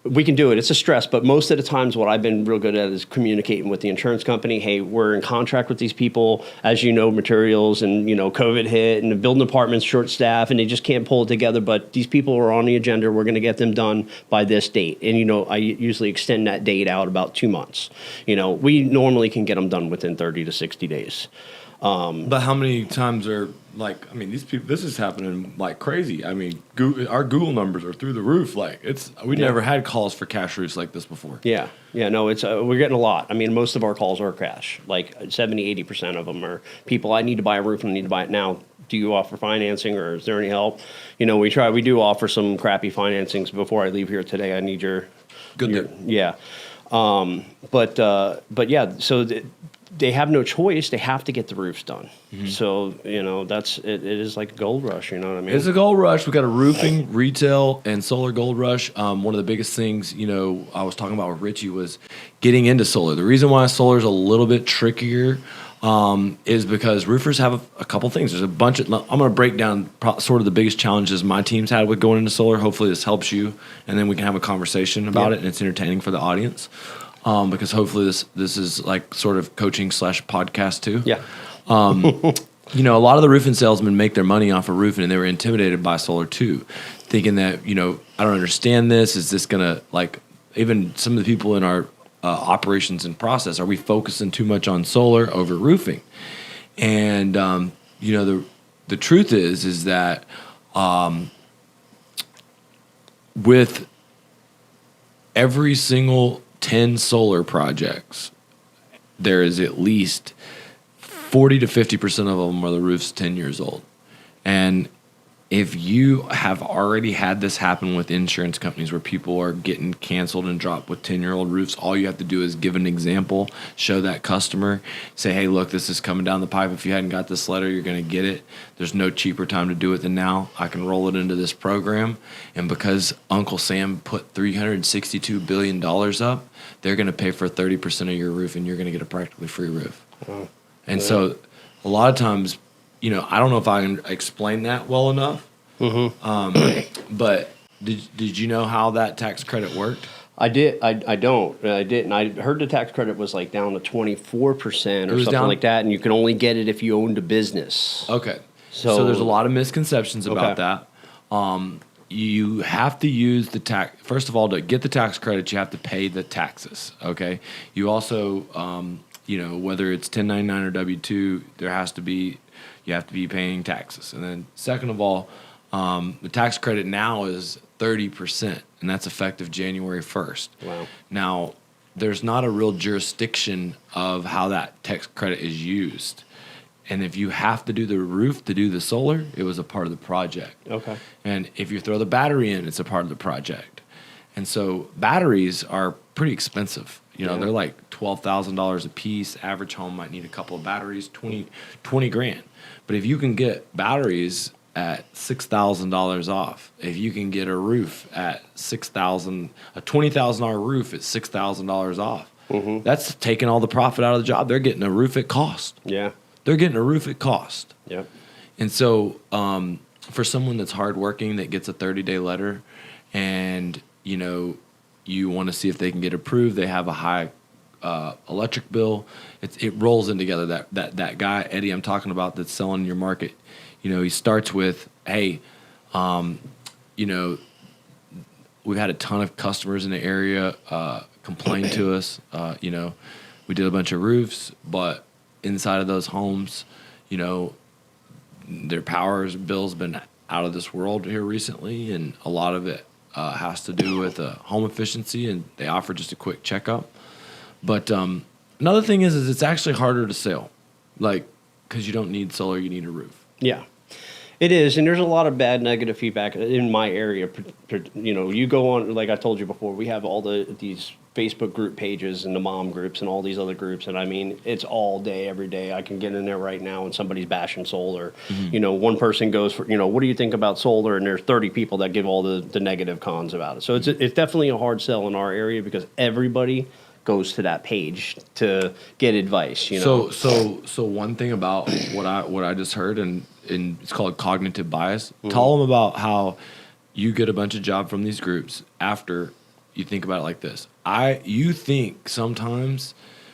Speaker 1: We can do it. It's a stress, but most of the times what I've been real good at is communicating with the insurance company. Hey, we're in contract with these people. As you know, materials and, COVID hit and the building department's short staff and they just can't pull it together. But these people are on the agenda. We're going to get them done by this date. And, I usually extend that date out about 2 months. We normally can get them done within 30 to 60 days.
Speaker 2: But how many times are these people? This is happening like crazy. I mean, our Google numbers are through the roof. We never had calls for cash roofs like this before.
Speaker 1: Yeah, no, it's we're getting a lot. I mean, most of our calls are cash. Like 70-80% of them are people. I need to buy a roof and I need to buy it now. Do you offer financing or is there any help? We do offer some crappy financings. Before I leave here today, I need your
Speaker 2: good.
Speaker 1: Yeah, but yeah, so. They have no choice. They have to get the roofs done. Mm-hmm. So, it is like a gold rush, you know what I mean?
Speaker 2: It's a gold rush. We got a roofing, retail, and solar gold rush. One of the biggest things, I was talking about with Richie was getting into solar. The reason why solar is a little bit trickier is because roofers have a couple things. There's a bunch of, I'm going to break down sort of the biggest challenges my team's had with going into solar. Hopefully this helps you, and then we can have a conversation about it, and it's entertaining for the audience. Because hopefully this is like sort of coaching / podcast too.
Speaker 1: Yeah.
Speaker 2: A lot of the roofing salesmen make their money off of roofing, and they were intimidated by solar too, thinking that, I don't understand this. Is this going to, even some of the people in our operations and process, are we focusing too much on solar over roofing? And, the truth is that with every single 10 solar projects, there is at least 40 to 50% of them are the roof's 10 years old. And if you have already had this happen with insurance companies where people are getting canceled and dropped with 10-year-old roofs, all you have to do is give an example, show that customer, say, hey, look, this is coming down the pipe. If you hadn't got this letter, you're going to get it. There's no cheaper time to do it than now. I can roll it into this program. And because Uncle Sam put $362 billion up, they're going to pay for 30% of your roof, and you're going to get a practically free roof. Wow. And so a lot of times, I don't know if I can explain that well enough. Mm-hmm. But did you know how that tax credit worked?
Speaker 1: I did. I don't. I didn't. I heard the tax credit was like down to 24% or something like that, and you can only get it if you owned a business.
Speaker 2: Okay. So there's a lot of misconceptions about that. You have to use the tax. First of all, to get the tax credit, you have to pay the taxes. Okay. You also, whether it's 1099 or W-2, you have to be paying taxes. And then second of all, the tax credit now is 30%, and that's effective January 1st.
Speaker 1: Wow.
Speaker 2: Now, there's not a real jurisdiction of how that tax credit is used. And if you have to do the roof to do the solar, it was a part of the project.
Speaker 1: Okay.
Speaker 2: And if you throw the battery in, it's a part of the project. And so batteries are pretty expensive. They're like $12,000 a piece. Average home might need a couple of batteries, 20 grand. But if you can get batteries at $6,000 off, if you can get a roof at $6,000, a $20,000 roof at $6,000 off, mm-hmm. That's taking all the profit out of the job. They're getting a roof at cost.
Speaker 1: Yeah.
Speaker 2: They're getting a roof at cost.
Speaker 1: Yep.
Speaker 2: And so for someone that's hardworking that gets a 30-day letter and, you want to see if they can get approved, they have a high electric bill, it rolls in together. That guy, Eddie, I'm talking about that's selling your market, he starts with, hey, we've had a ton of customers in the area complain to us. We did a bunch of roofs, but inside of those homes, their power bill's been out of this world here recently, and a lot of it has to do with home efficiency, and they offer just a quick checkup. But another thing is it's actually harder to sell, because you don't need solar, you need a roof.
Speaker 1: Yeah. It is, and there's a lot of bad negative feedback in my area. You know, you go on, like I told you before, we have all these Facebook group pages and the mom groups and all these other groups, and I mean, it's all day, every day. I can get in there right now and somebody's bashing solar. You know, one person goes for, you know, what do you think about solar? And there's 30 people that give all the negative cons about it. So it's definitely a hard sell in our area because everybody goes to that page to get advice, you know.
Speaker 2: So one thing about what I just heard, and it's called cognitive bias. Tell them about how you get a bunch of job from these groups after you think about it like this. You think sometimes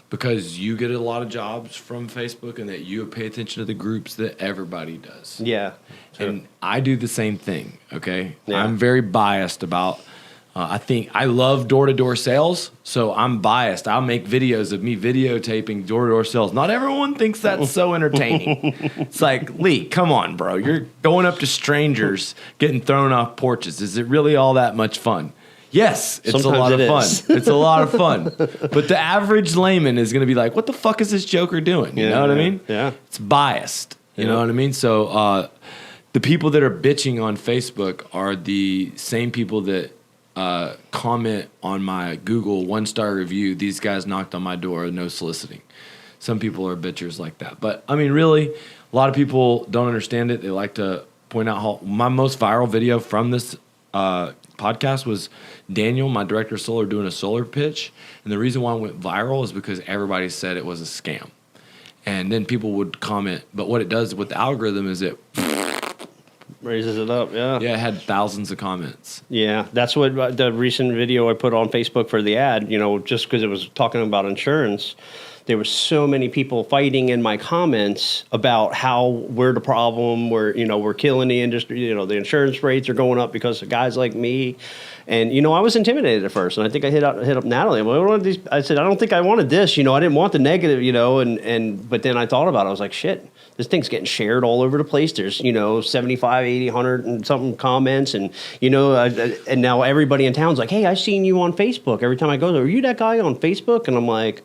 Speaker 2: because you get a lot of jobs from Facebook and that you pay attention to the groups that everybody does.
Speaker 1: Yeah. Sure.
Speaker 2: And I do the same thing, okay?
Speaker 1: Yeah.
Speaker 2: I'm very biased about I think I love door-to-door sales, so I'm biased. I'll make videos of me videotaping door-to-door sales. Not everyone thinks that's so entertaining. It's like, Lee, come on, bro. You're going up to strangers, getting thrown off porches. Is it really all that much fun? Yes, it's
Speaker 1: Sometimes
Speaker 2: a lot of
Speaker 1: it
Speaker 2: fun.
Speaker 1: is.
Speaker 2: It's a lot of fun. But the average layman is going to be like, what the fuck is this joker doing? You know what I mean?
Speaker 1: Yeah.
Speaker 2: It's biased. You know what I mean? So the people that are bitching on Facebook are the same people that comment on my Google 1-star review. These guys knocked on my door, no soliciting. Some people are bitchers like that. But, I mean, really, a lot of people don't understand it. They like to point out how my most viral video from this podcast was Daniel, my director of solar, doing a solar pitch. And the reason why it went viral is because everybody said it was a scam. And then people would comment. But what it does with the algorithm is it
Speaker 1: Raises it up, yeah.
Speaker 2: Yeah, it had thousands of comments.
Speaker 1: Yeah, that's what the recent video I put on Facebook for the ad, you know, just because it was talking about insurance. There were so many people fighting in my comments about how we're the problem, we're killing the industry, you know, the insurance rates are going up because of guys like me. And, you know, I was intimidated at first, and I think I hit up Natalie. I said, I don't think I wanted this, you know, I didn't want the negative, you know, but then I thought about it. I was like, shit, this thing's getting shared all over the place. There's, you know, 75, 80, 100 and something comments, and, you know, and now everybody in town's like, hey, I seen you on Facebook. Every time I go there, are you that guy on Facebook? And I'm like,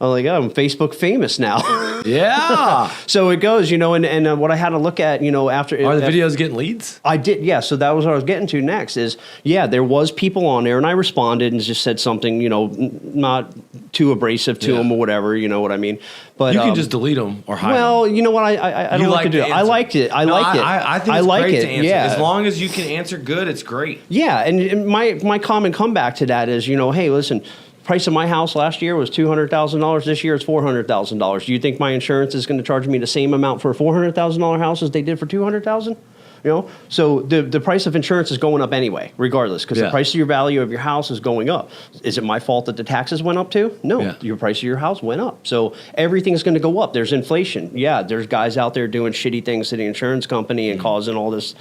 Speaker 1: oh, I'm Facebook famous now.
Speaker 2: Yeah.
Speaker 1: So it goes, you know, and what I had to look at, you know, after...
Speaker 2: Are the videos getting leads?
Speaker 1: I did, yeah. So that was what I was getting to next is, yeah, there was people on there, and I responded and just said something, you know, not too abrasive to them or whatever, you know what I mean? But
Speaker 2: you can just delete them or hide them.
Speaker 1: Well, you know what? I don't like to do it. I liked it. I liked it.
Speaker 2: I think it's
Speaker 1: like
Speaker 2: great
Speaker 1: it.
Speaker 2: to answer.
Speaker 1: Yeah.
Speaker 2: As long as you can answer good, it's great.
Speaker 1: Yeah, and my common comeback to that is, you know, hey, listen, price of my house last year was $200,000. This year it's $400,000. Do you think my insurance is going to charge me the same amount for a $400,000 house as they did for $200,000? You know, so the price of insurance is going up anyway, regardless, because the price of your value of your house is going up. Is it my fault that the taxes went up too? No, your price of your house went up. So everything's going to go up. There's inflation. Yeah, there's guys out there doing shitty things to the insurance company and causing all this,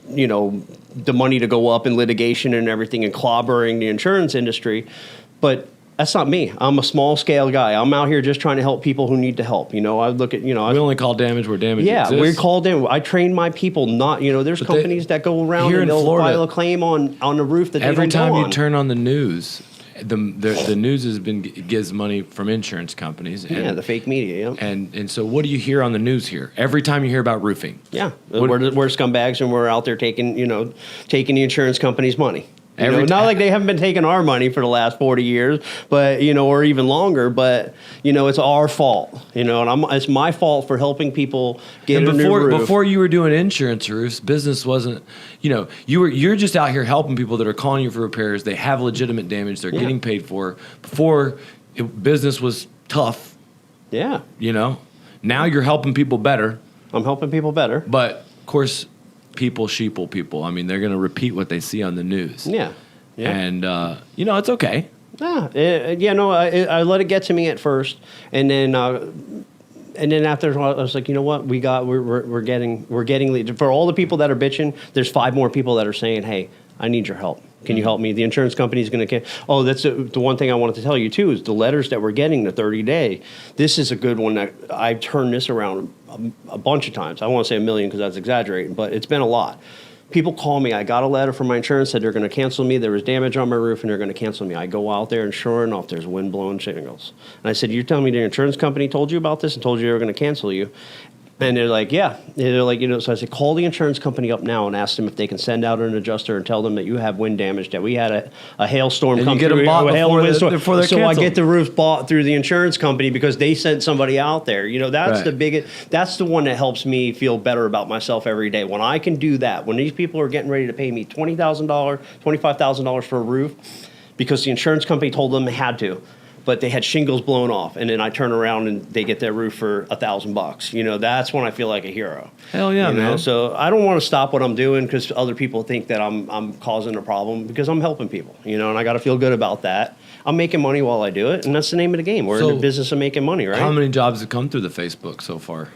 Speaker 1: you know, the money to go up in litigation and everything and clobbering the insurance industry. But that's not me. I'm a small scale guy. I'm out here just trying to help people who need to help. You know, I look at, you know,
Speaker 2: we only call damage where damage exists.
Speaker 1: Yeah, we call damage. I train my people not, you know, there's companies that go around and they'll file a claim on the roof that
Speaker 2: every
Speaker 1: they don't
Speaker 2: time
Speaker 1: go
Speaker 2: you
Speaker 1: on.
Speaker 2: turn on the news, the news gives money from insurance companies. And,
Speaker 1: the fake media, yeah.
Speaker 2: And so what do you hear on the news here? Every time you hear about roofing.
Speaker 1: Yeah, we're scumbags and we're out there taking the insurance company's money. Not like they haven't been taking our money for the last 40 years, but, you know, or even longer, but, you know, it's our fault, you know, and it's my fault for helping people get a new roof.
Speaker 2: Before you were doing insurance roofs, business wasn't, you know, you're just out here helping people that are calling you for repairs. They have legitimate damage they're getting paid for. Before, business was tough.
Speaker 1: Yeah.
Speaker 2: You know, now you're helping people better.
Speaker 1: I'm helping people better.
Speaker 2: But, of course, sheeple people. I mean, they're going to repeat what they see on the news.
Speaker 1: Yeah.
Speaker 2: And, you know, it's okay.
Speaker 1: I let it get to me at first. And then after a while, I was like, you know what? We're getting leads. For all the people that are bitching, there's 5 more people that are saying, hey, I need your help. Can you help me? The insurance company is going to... Oh, that's the one thing I wanted to tell you, too, is the letters that we're getting, the 30-day. This is a good one that I've turned this around a bunch of times. I won't say a million because that's exaggerating, but it's been a lot. People call me. I got a letter from my insurance, said they're going to cancel me. There was damage on my roof, and they're going to cancel me. I go out there, and sure enough, there's wind-blown shingles. And I said, you're telling me the insurance company told you about this and told you they were going to cancel you? And they're like, yeah. They're like, so I said, call the insurance company up now and ask them if they can send out an adjuster and tell them that you have wind damage, that we had a hailstorm
Speaker 2: And
Speaker 1: come
Speaker 2: you get
Speaker 1: through.
Speaker 2: them bought
Speaker 1: a hail
Speaker 2: before
Speaker 1: and windstorm.
Speaker 2: they're
Speaker 1: So I
Speaker 2: canceled.
Speaker 1: get the roof bought through the insurance company because they sent somebody out there. That's
Speaker 2: Right.
Speaker 1: the biggest, that's the one that helps me feel better about myself every day. When I can do that, when these people are getting ready to pay me $20,000, $25,000 for a roof because the insurance company told them they had to, but they had shingles blown off, and then I turn around and they get their roof for $1,000. That's when I feel like a hero.
Speaker 2: Hell yeah, man.
Speaker 1: So I don't want to stop what I'm doing because other people think that I'm causing a problem, because I'm helping people. And I got to feel good about that. I'm making money while I do it, and that's the name of the game. We're in the business of making money, right?
Speaker 2: How many jobs have come through the Facebook so far?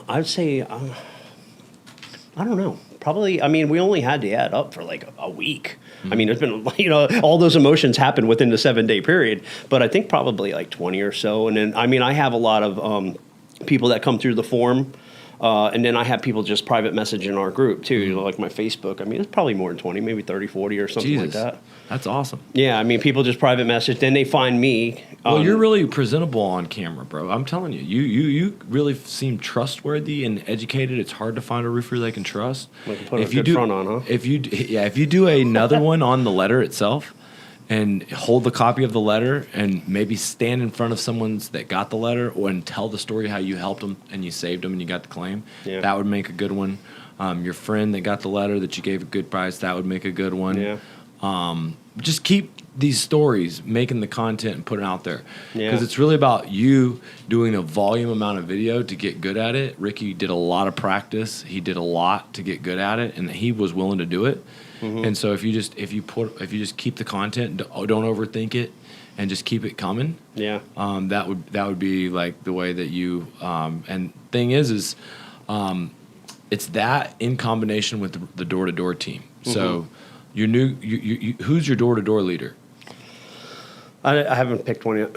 Speaker 1: I'd say I don't know. Probably. I mean, we only had the ad up for like a week. I mean, there's been, all those emotions happen within the 7-day period, but I think probably like 20 or so. And then, I mean, I have a lot of people that come through the forum, and then I have people just private message in our group too, like my Facebook. I mean, it's probably more than 20, maybe 30, 40 or something like that.
Speaker 2: That's awesome.
Speaker 1: Yeah, I mean, people just private message, then they find me.
Speaker 2: Well, you're really presentable on camera, bro. I'm telling you, you really seem trustworthy and educated. It's hard to find a roofer they can trust.
Speaker 1: We can put a good front on, huh?
Speaker 2: If you do another one on the letter itself, and hold the copy of the letter, and maybe stand in front of someone's that got the letter, and tell the story how you helped them and you saved them and you got the claim.
Speaker 1: Yeah.
Speaker 2: That would make a good one. Your friend that got the letter that you gave a good price, that would make a good one.
Speaker 1: Yeah.
Speaker 2: Just keep these stories, making the content and putting it out there.
Speaker 1: Yeah.
Speaker 2: Because it's really about you doing a volume amount of video to get good at it. Ricky did a lot of practice. He did a lot to get good at it, and he was willing to do it. Mm-hmm. And so if you just keep the content, don't overthink it, and just keep it coming.
Speaker 1: Yeah.
Speaker 2: That would be like the way that you. And thing is it's that in combination with the door-to-door team. Mm-hmm. So you who's your door-to-door leader?
Speaker 1: I haven't picked one yet.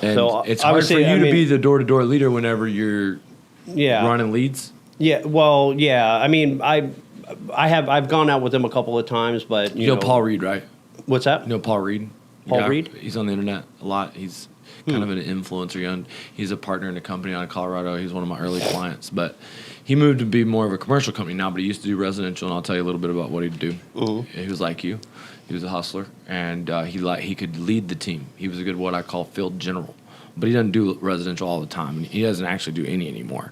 Speaker 2: And
Speaker 1: so
Speaker 2: it's hard for you to be the door-to-door leader whenever you're running leads.
Speaker 1: Yeah. Well, yeah. I mean, I've gone out with him a couple of times, but
Speaker 2: you know Paul Reed, right?
Speaker 1: What's that?
Speaker 2: You know Paul Reed?
Speaker 1: Paul Reed?
Speaker 2: He's on the internet a lot. He's kind of an influencer. He's a partner in a company out of Colorado. He's one of my early clients, but he moved to be more of a commercial company now, but he used to do residential, and I'll tell you a little bit about what he'd do. Mm-hmm. He was like you. He was a hustler, and he could lead the team. He was a good, what I call, field general. But he doesn't do residential all the time, and he doesn't actually do any anymore.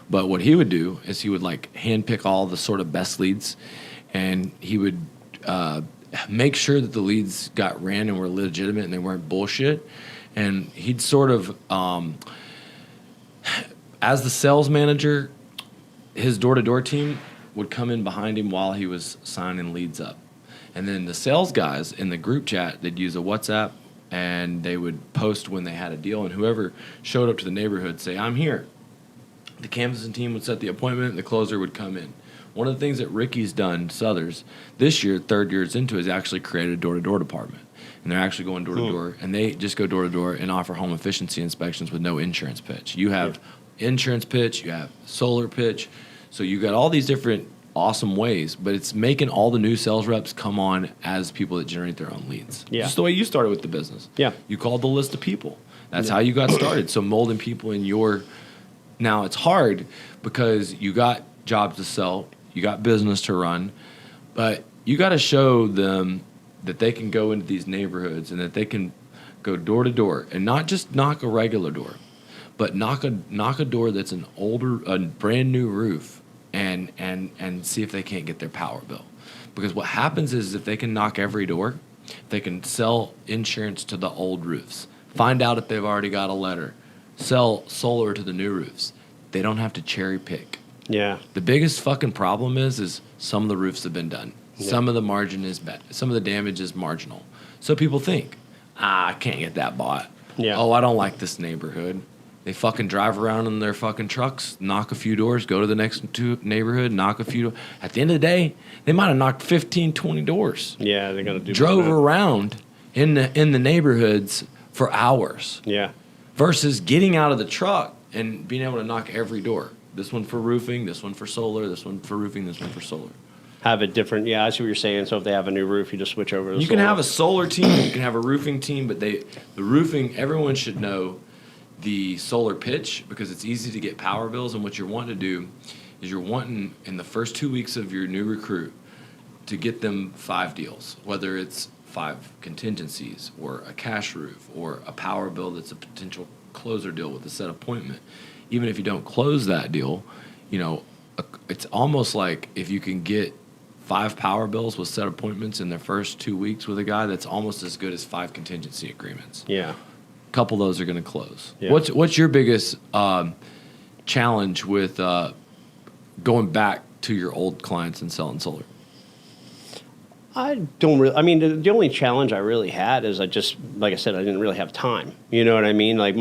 Speaker 2: But what he would do is he would like handpick all the sort of best leads, and he would make sure that the leads got ran and were legitimate and they weren't bullshit. And he'd sort of, as the sales manager, his door-to-door team would come in behind him while he was signing leads up. And then the sales guys in the group chat, they'd use a WhatsApp, and they would post when they had a deal, and whoever showed up to the neighborhood say, "I'm here." The canvassing team would set the appointment, and the closer would come in. One of the things that Ricky's done, Southers, this year, 3rd years into, is actually created a door-to-door department. And they're actually going door-to-door, and they just go door-to-door and offer home efficiency inspections with no insurance pitch. You have insurance pitch, you have solar pitch, so you got all these different awesome ways, but it's making all the new sales reps come on as people that generate their own leads.
Speaker 1: Yeah.
Speaker 2: Just the way you started with the business.
Speaker 1: Yeah.
Speaker 2: You called the list of people. That's how you got started. So molding people in your... Now, it's hard because you got jobs to sell, you got business to run, but you got to show them that they can go into these neighborhoods and that they can go door to door and not just knock a regular door, but knock a door that's a brand new roof and see if they can't get their power bill. Because what happens is if they can knock every door, they can sell insurance to the old roofs, find out if they've already got a letter, sell solar to the new roofs. They don't have to cherry pick.
Speaker 1: Yeah.
Speaker 2: The biggest fucking problem is some of the roofs have been done. Yeah. Some of the margin is bad. Some of the damage is marginal. So people think, I can't get that bought.
Speaker 1: Yeah.
Speaker 2: Oh, I don't like this neighborhood. They fucking drive around in their fucking trucks, knock a few doors, go to the next neighborhood, knock a few doors. At the end of the day, they might have knocked 15, 20 doors.
Speaker 1: Yeah, they're going to do
Speaker 2: Drove around in the neighborhoods for hours.
Speaker 1: Yeah.
Speaker 2: Versus getting out of the truck and being able to knock every door. This one for roofing, this one for solar, this one for roofing, this one for solar.
Speaker 1: Have it different. Yeah, I see what you're saying. So if they have a new roof, you just switch over to
Speaker 2: You can have a solar team, you can have a roofing team, but the roofing, everyone should know, the solar pitch because it's easy to get power bills. And what you're wanting to do is you're wanting in the first 2 weeks of your new recruit to get them 5 deals, whether it's 5 contingencies or a cash roof or a power bill that's a potential closer deal with a set appointment. Even if you don't close that deal, you know, it's almost like if you can get 5 power bills with set appointments in their first 2 weeks with a guy, that's almost as good as 5 contingency agreements.
Speaker 1: Yeah.
Speaker 2: A couple of those are going to close.
Speaker 1: Yeah.
Speaker 2: What's your biggest challenge with going back to your old clients and selling solar?
Speaker 1: I don't really. I mean, the only challenge I really had is like I said, I didn't really have time. You know what I mean? Like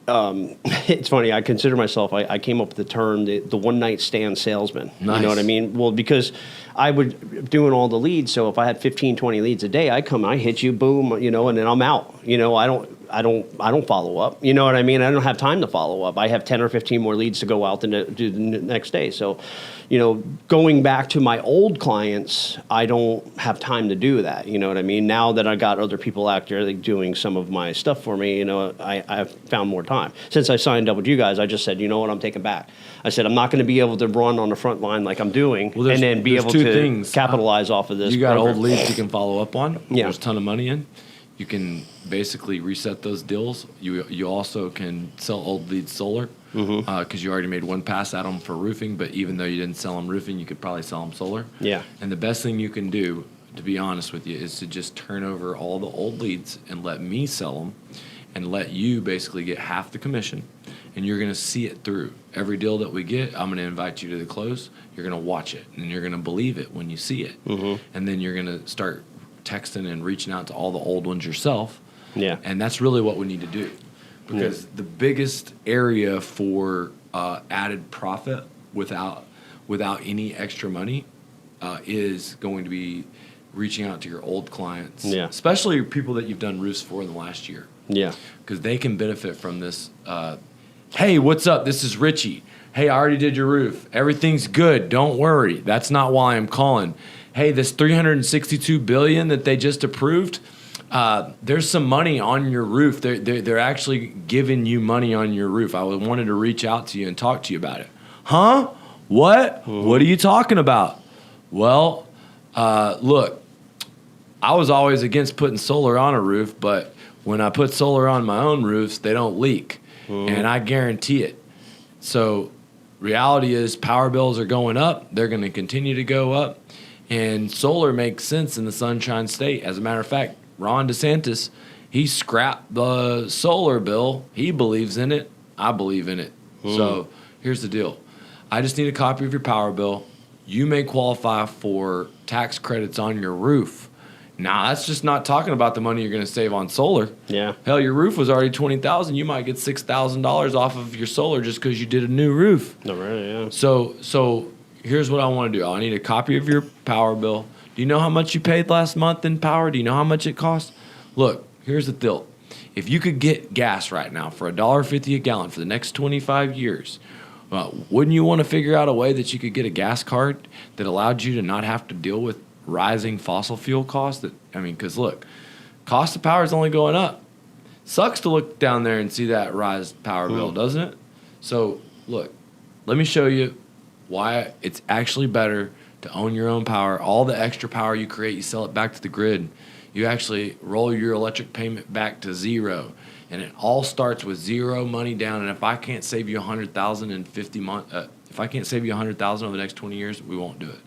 Speaker 1: it's funny. I consider myself. I came up with the term the one night stand salesman.
Speaker 2: Nice.
Speaker 1: You know what I mean? Well, because I would doing all the leads. So if I had 15, 20 leads a day, I hit you, boom, you know, and then I'm out. You know, I don't follow up. You know what I mean? I don't have time to follow up. I have 10 or 15 more leads to go out and do the next day. So, you know, going back to my old clients, I don't have time to do that. You know what I mean? Now that I got other people out there doing some of my stuff for me, you know, I've found more time. Since I signed up with you guys, I just said, you know what, I'm taking back. I said, I'm not going to be able to run on the front line like I'm doing and then be able to capitalize off of this.
Speaker 2: You got
Speaker 1: program.
Speaker 2: old leads you can follow up on.
Speaker 1: Yeah.
Speaker 2: There's a ton of money in. You can basically reset those deals. You also can sell old leads solar because you already made one pass at them for roofing, but even though you didn't sell them roofing, you could probably sell them solar.
Speaker 1: Yeah.
Speaker 2: And the best thing you can do, to be honest with you, is to just turn over all the old leads and let me sell them and let you basically get half the commission. And you're going to see it through. Every deal that we get, I'm going to invite you to the close. You're going to watch it, and you're going to believe it when you see it. And then you're going to start texting and reaching out to all the old ones yourself.
Speaker 1: Yeah.
Speaker 2: And that's really what we need to do. Because the biggest area for added profit without any extra money is going to be reaching out to your old clients.
Speaker 1: Yeah.
Speaker 2: Especially people that you've done roofs for in the last year.
Speaker 1: Yeah.
Speaker 2: Because they can benefit from this. Hey, what's up? This is Richie. Hey, I already did your roof. Everything's good. Don't worry. That's not why I'm calling. Hey, this $362 billion that they just approved, there's some money on your roof. They're actually giving you money on your roof. I wanted to reach out to you and talk to you about it. Huh? What? What are you talking about? Well, look, I was always against putting solar on a roof, but when I put solar on my own roofs, they don't leak, and I guarantee it. So reality is power bills are going up. They're going to continue to go up. And solar makes sense in the Sunshine State. As a matter of fact, Ron DeSantis, he scrapped the solar bill. He believes in it. I believe in it. So here's the deal. I just need a copy of your power bill. You may qualify for tax credits on your roof. Now, that's just not talking about the money you're going to save on solar.
Speaker 1: Yeah.
Speaker 2: Hell, your roof was already $20,000. You might get $6,000 off of your solar just because you did a new roof.
Speaker 1: No, really, yeah.
Speaker 2: So here's what I want to do. I need a copy of your power bill. Do you know how much you paid last month in power? Do you know how much it cost? Look, here's the deal. If you could get gas right now for $1.50 a gallon for the next 25 years, wouldn't you want to figure out a way that you could get a gas card that allowed you to not have to deal with rising fossil fuel costs? Because look, cost of power is only going up. Sucks to look down there and see that rise power bill, doesn't it? So look, let me show you why it's actually better to own your own power. All the extra power you create, you sell it back to the grid. You actually roll your electric payment back to zero. And it all starts with zero money down. And if I can't save you $100,000 in 50 months, if I can't save you $100,000 over the next 20 years, we won't do it.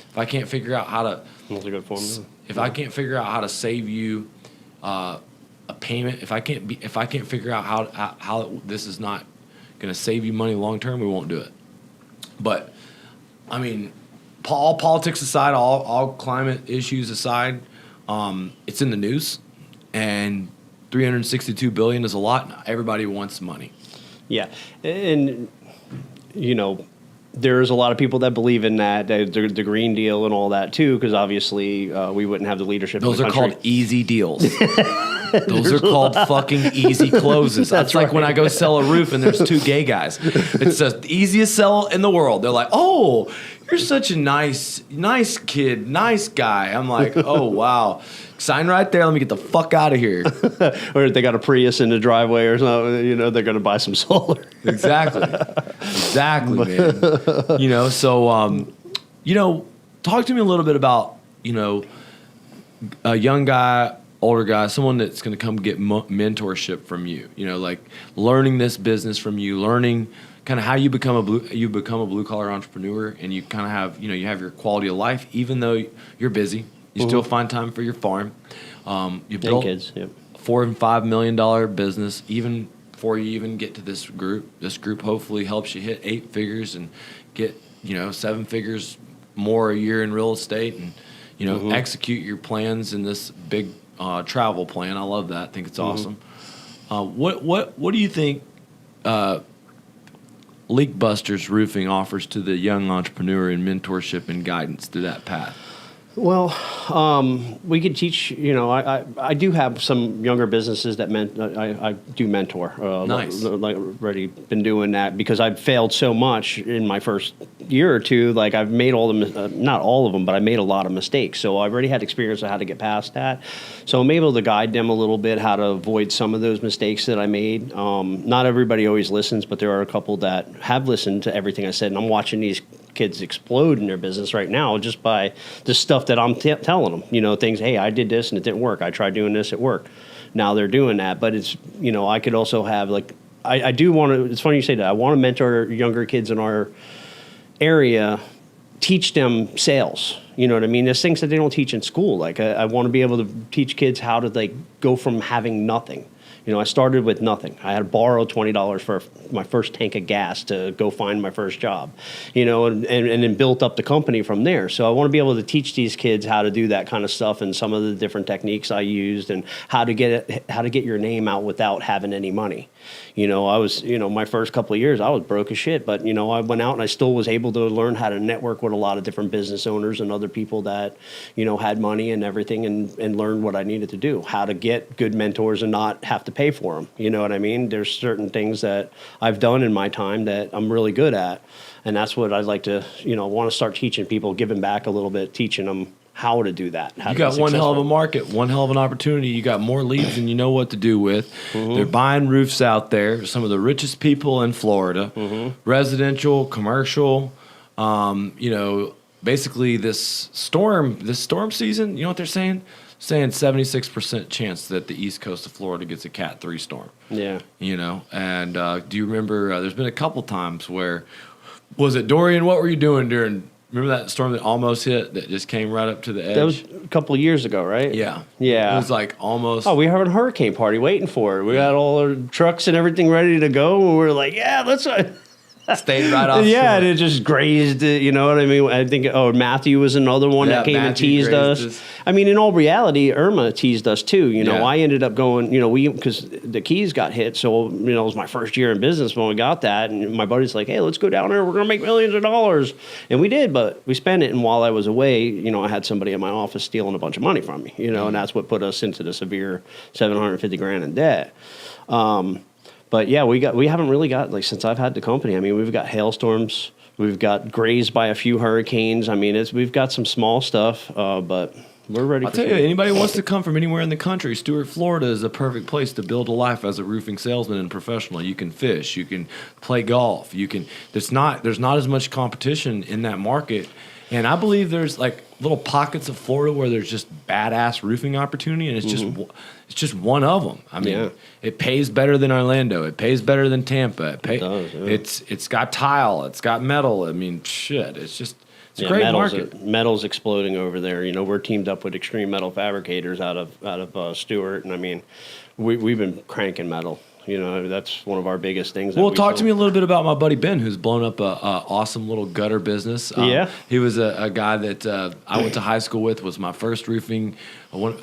Speaker 2: If I can't figure out how to,
Speaker 1: That's a good formula.
Speaker 2: If I can't figure out how to save you a payment, if I can't figure out how this is not going to save you money long term, we won't do it. But I mean, all politics aside, all climate issues aside, it's in the news, and $362 billion is a lot. Everybody wants money.
Speaker 1: Yeah, and you know, there's a lot of people that believe in that, the Green Deal and all that too, because obviously we wouldn't have the leadership.
Speaker 2: Those
Speaker 1: in the
Speaker 2: are called easy deals. Those are called fucking easy closes. That's like when I go sell a roof and there's two gay guys. It's the easiest sell in the world. They're like, "Oh, You're such a nice kid, nice guy. I'm like, oh, wow. Sign right there. Let me get the fuck out of here.
Speaker 1: Or if they got a Prius in the driveway or something, they're going to buy some solar.
Speaker 2: Exactly, man. So, talk to me a little bit about, a young guy, older guy, someone that's going to come get mentorship from you, like learning this business from you, learning kind of how you become a blue collar entrepreneur, and you kind of have, you have your quality of life, even though you're busy, you still find time for your farm. You built
Speaker 1: kids, yep.
Speaker 2: $4 and $5 million business, even before you even get to this group. This group hopefully helps you hit 8 figures and get, 7 figures more a year in real estate, and execute your plans in this big travel plan. I love that. I think it's awesome. What do you think Leak Busters Roofing offers to the young entrepreneur in mentorship and guidance through that path?
Speaker 1: Well, we could teach. I do have some younger businesses that I do mentor.
Speaker 2: Nice.
Speaker 1: Like already been doing that because I've failed so much in my first year or two. Like I've made not all of them, but I made a lot of mistakes. So I've already had experience on how to get past that. So I'm able to guide them a little bit how to avoid some of those mistakes that I made. Not everybody always listens, but there are a couple that have listened to everything I said, and I'm watching these kids explode in their business right now just by the stuff that I'm telling them. Things, hey, I did this and it didn't work. I tried doing this, it worked. Now they're doing that. But it's, I could also have, like, I do want to, it's funny you say that. I want to mentor younger kids in our area, teach them sales. You know what I mean? There's things that they don't teach in school. Like, I want to be able to teach kids how to, like, go from having nothing. I started with nothing. I had to borrow $20 for my first tank of gas to go find my first job, and then built up the company from there. So I want to be able to teach these kids how to do that kind of stuff and some of the different techniques I used and how to get your name out without having any money. I was, my first couple of years, I was broke as shit, but, I went out and I still was able to learn how to network with a lot of different business owners and other people that, had money and everything and learn what I needed to do, how to get good mentors and not have to pay for them. You know what I mean? There's certain things that I've done in my time that I'm really good at. And that's what I'd like to, want to start teaching people, giving back a little bit, teaching them how to do that.
Speaker 2: You got one hell of a market, one hell of an opportunity. You got more leads than you know what to do with. They're buying roofs out there. Some of the richest people in Florida, residential, commercial. Basically this storm season. You know what they're saying? Saying 76% chance that the east coast of Florida gets a Cat 3 storm.
Speaker 1: Yeah.
Speaker 2: And do you remember? There's been a couple times where, was it Dorian? What were you doing during? Remember that storm that almost hit, that just came right up to the edge?
Speaker 1: That was a couple of years ago, right?
Speaker 2: Yeah.
Speaker 1: Yeah.
Speaker 2: It was like almost.
Speaker 1: Oh, we were having a hurricane party waiting for it. We got all our trucks and everything ready to go. And we were like, yeah, let's.
Speaker 2: Stayed right off.
Speaker 1: Yeah, and it just grazed it. You know what I mean? I think, Matthew was another one that came and teased us. I mean, in all reality, Irma teased us too. I ended up going, because the Keys got hit. So, it was my first year in business when we got that. And my buddy's like, hey, let's go down there. We're going to make millions of dollars. And we did, but we spent it. And while I was away, I had somebody in my office stealing a bunch of money from me, and that's what put us into the severe $750,000 in debt. But yeah, we haven't really got, like, since I've had the company, I mean, we've got hailstorms, we've got grazed by a few hurricanes. I mean, we've got some small stuff, but we're ready.
Speaker 2: I'll tell you, anybody wants to come from anywhere in the country, Stuart, Florida is a perfect place to build a life as a roofing salesman and professional. You can fish, you can play golf, there's not as much competition in that market. And I believe there's like little pockets of Florida where there's just badass roofing opportunity, and it's just one of them. I mean, It pays better than Orlando. It pays better than Tampa. It does, yeah. It's got tile. It's got metal. I mean, shit. It's a great market.
Speaker 1: Metal's exploding over there. We're teamed up with Extreme Metal Fabricators out of Stewart, and I mean, we've been cranking metal. That's one of our biggest things.
Speaker 2: Well, talk to me a little bit about my buddy Ben, who's blown up a awesome little gutter business. He was a guy that I went to high school with, was my first roofing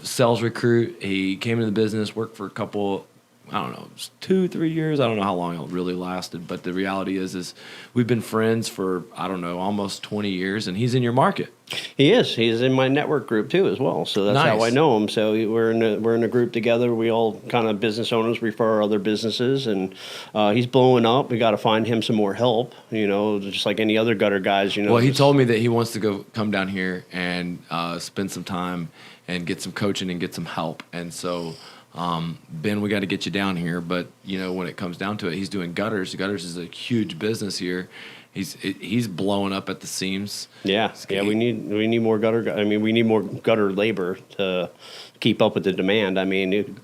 Speaker 2: sales recruit. He came into the business, worked for a couple I don't know, 2-3 years. I don't know how long it really lasted, but the reality is we've been friends for, I don't know, almost 20 years, and he's in your market.
Speaker 1: He is. He's in my network group too, as well. So that's how I know him. So we're in a group together. We all kind of business owners refer other businesses, and he's blowing up. We got to find him some more help. Just like any other gutter guys.
Speaker 2: Well, he told me that he wants to come down here and spend some time and get some coaching and get some help. And so, Ben, we got to get you down here. But when it comes down to it, he's doing gutters. Gutters is a huge business here. He's blowing up at the seams. Yeah.
Speaker 1: We need more gutter. I mean, we need more gutter labor to keep up with the demand. I mean,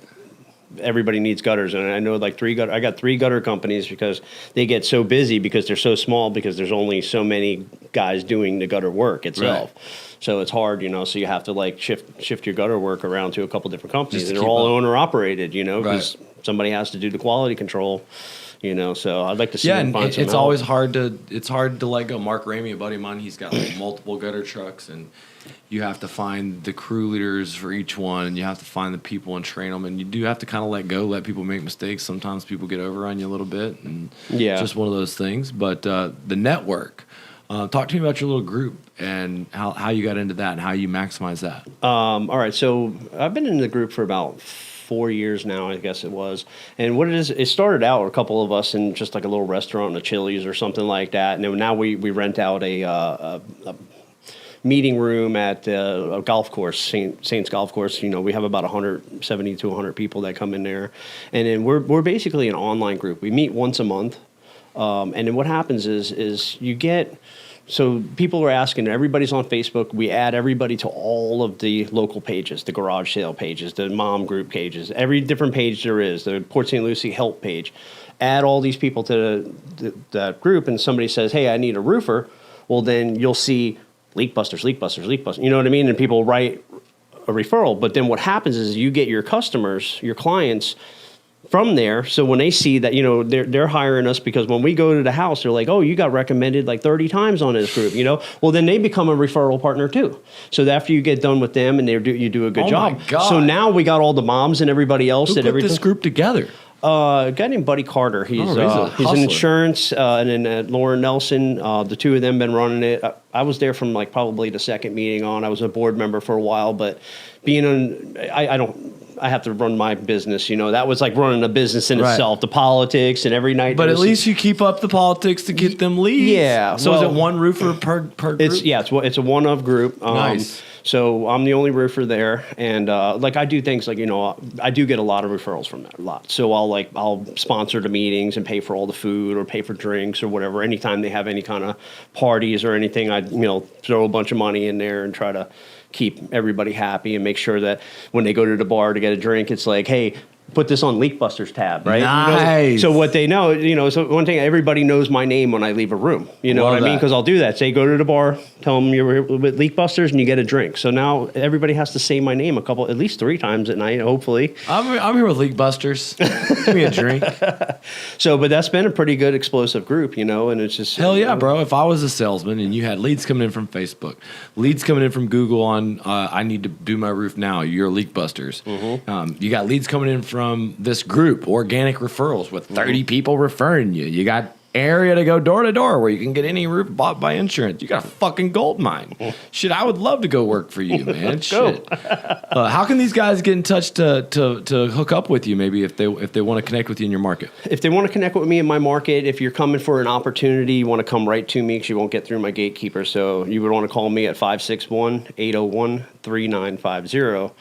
Speaker 1: everybody needs gutters, and I know like I got 3 gutter companies because they get so busy because they're so small because there's only so many guys doing the gutter work itself. Right. So it's hard, so you have to like shift your gutter work around to a couple different companies, and they're all owner operated, because somebody has to do the quality control. So I'd like to see them find some
Speaker 2: it's
Speaker 1: help.
Speaker 2: always hard to let go. Mark Ramey, a buddy of mine, he's got like multiple gutter trucks, and you have to find the crew leaders for each one, and you have to find the people and train them, and you do have to kind of let go, let people make mistakes. Sometimes people get over on you a little bit, and it's just one of those things. But the network, talk to me about your little group and how you got into that and how you maximize that.
Speaker 1: All right, so I've been in the group for about 4 years now, I guess it was. And what it is, it started out a couple of us in just like a little restaurant, a Chili's or something like that. And then now we rent out a meeting room at a golf course, Saints Golf Course. We have about 170 to 100 people that come in there. And then we're basically an online group. We meet once a month. And then what happens is you get... So people are asking, everybody's on Facebook. We add everybody to all of the local pages, the garage sale pages, the mom group pages, every different page there is, the Port St. Lucie help page. Add all these people to that group, and somebody says, hey, I need a roofer. Well, then you'll see leak busters. You know what I mean? And people write a referral. But then what happens is you get your customers, your clients, from there. So when they see that, they're hiring us because when we go to the house, they're like, oh, you got recommended like 30 times on this group, well, then they become a referral partner too. So after you get done with them and you do a good job.
Speaker 2: My God.
Speaker 1: So now we got all the moms and everybody else.
Speaker 2: Who put this group together?
Speaker 1: A guy named Buddy Carter. He's in insurance, and then Lauren Nelson. The two of them been running it. I was there from like probably the second meeting on. I was a board member for a while, but I have to run my business. That was like running a business in itself, the politics and every night.
Speaker 2: But at least you keep up the politics to get them leads.
Speaker 1: Yeah.
Speaker 2: So is it one roofer per group?
Speaker 1: It's a one-of group.
Speaker 2: Nice.
Speaker 1: So I'm the only roofer there, and I do things like I do get a lot of referrals from that, a lot. So I'll sponsor the meetings and pay for all the food or pay for drinks or whatever. Anytime they have any kind of parties or anything, I throw a bunch of money in there and try to keep everybody happy and make sure that when they go to the bar to get a drink, it's like, hey, put this on Leak Busters tab, right?
Speaker 2: Nice.
Speaker 1: So what they know, so one thing, everybody knows my name when I leave a room. You know what I mean? Because I'll do that. Say, go to the bar, tell them you're with Leak Busters, and you get a drink. So now everybody has to say my name at least 3 times at night, hopefully.
Speaker 2: I'm here with Leak Busters. Give me a drink.
Speaker 1: But that's been a pretty good explosive group, and it's just...
Speaker 2: Hell yeah, bro. If I was a salesman and you had leads coming in from Facebook, leads coming in from Google on, I need to do my roof now, you're Leak Busters. Mm-hmm. You got leads coming in from this group, organic referrals with 30 people referring you. You got area to go door to door where you can get any roof bought by insurance. You got a fucking gold mine. Shit, I would love to go work for you, man. Shit. How can these guys get in touch to hook up with you? Maybe if they want to connect with you in your market.
Speaker 1: If they want to connect with me in my market, if you're coming for an opportunity, you want to come right to me because you won't get through my gatekeeper. So you would want to call me at 561-801-3950.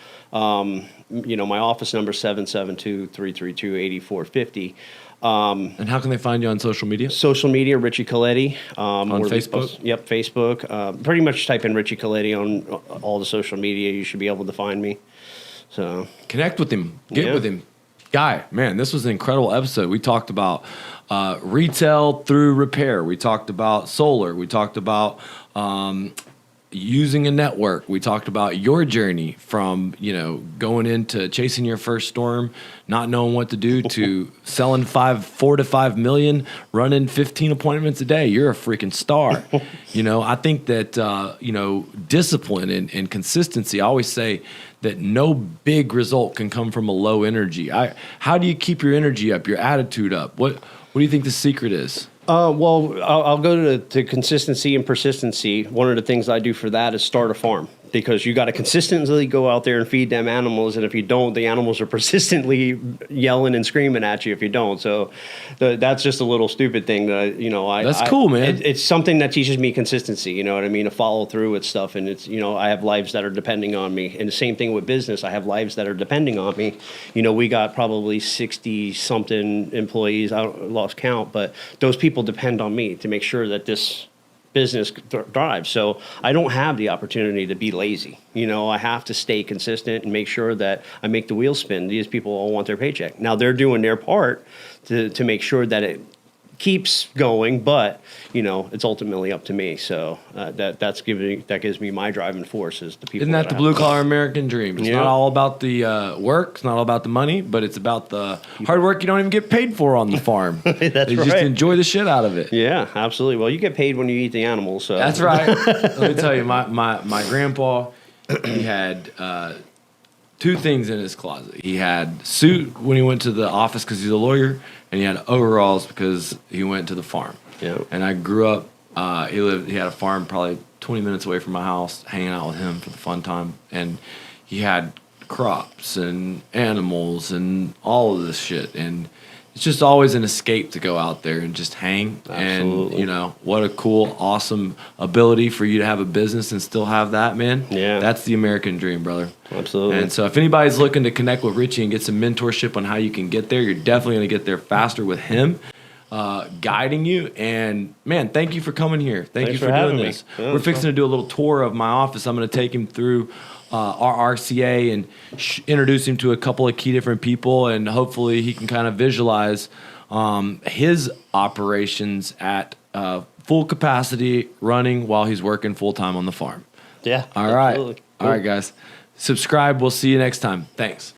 Speaker 1: My office number is 772-332-8450.
Speaker 2: And how can they find you on social media?
Speaker 1: Social media, Richie Colletti.
Speaker 2: On Facebook?
Speaker 1: Yep, Facebook. Pretty much type in Richie Colletti on all the social media. You should be able to find me. So
Speaker 2: connect with him. Get with him. Guy, man, this was an incredible episode. We talked about retail through repair. We talked about solar. We talked about using a network. We talked about your journey from, going into chasing your first storm, not knowing what to do, to selling 4 to 5 million, running 15 appointments a day. You're a freaking star. I think that, discipline and consistency. I always say that no big result can come from a low energy. How do you keep your energy up, your attitude up? What do you think the secret is?
Speaker 1: Well, I'll go to consistency and persistency. One of the things I do for that is start a farm, because you got to consistently go out there and feed them animals. And if you don't, the animals are persistently yelling and screaming at you if you don't. So that's just a little stupid thing that,
Speaker 2: That's cool, man.
Speaker 1: It's something that teaches me consistency, you know what I mean? To follow through with stuff. And it's, I have lives that are depending on me. And the same thing with business. I have lives that are depending on me. We got probably 60 something employees. I lost count, but those people depend on me to make sure that this business thrives. So I don't have the opportunity to be lazy. I have to stay consistent and make sure that I make the wheels spin. These people all want their paycheck. Now they're doing their part to make sure that it keeps going, but it's ultimately up to me. So that gives me my driving force is the people.
Speaker 2: Isn't that the blue collar American dream? It's not all about the work. It's not all about the money, but it's about the hard work you don't even get paid for on the farm.
Speaker 1: That's
Speaker 2: you
Speaker 1: right.
Speaker 2: just enjoy the shit out of it.
Speaker 1: Yeah, absolutely. Well, you get paid when you eat the animals. So
Speaker 2: that's right. Let me tell you, my grandpa, he had 2 things in his closet. He had suit when he went to the office because he's a lawyer, and he had overalls because he went to the farm.
Speaker 1: Yeah.
Speaker 2: And I grew up. He had a farm probably 20 minutes away from my house, hanging out with him for the fun time, and he had crops and animals and all of this shit, and it's just always an escape to go out there and just hang.
Speaker 1: Absolutely.
Speaker 2: And what a cool, awesome ability for you to have a business and still have that, man.
Speaker 1: Yeah.
Speaker 2: That's the American dream, brother.
Speaker 1: Absolutely.
Speaker 2: And so if anybody's looking to connect with Richie and get some mentorship on how you can get there, you're definitely going to get there faster with him guiding you. And man, thank you for coming here. Thanks you for doing this.
Speaker 1: Yeah,
Speaker 2: we're fixing to do a little tour of my office. I'm going to take him through our RCA and introduce him to a couple of key different people, and hopefully he can kind of visualize his operations at full capacity running while he's working full time on the farm.
Speaker 1: Yeah.
Speaker 2: All right.
Speaker 1: Absolutely.
Speaker 2: All right, guys. Subscribe. We'll see you next time. Thanks.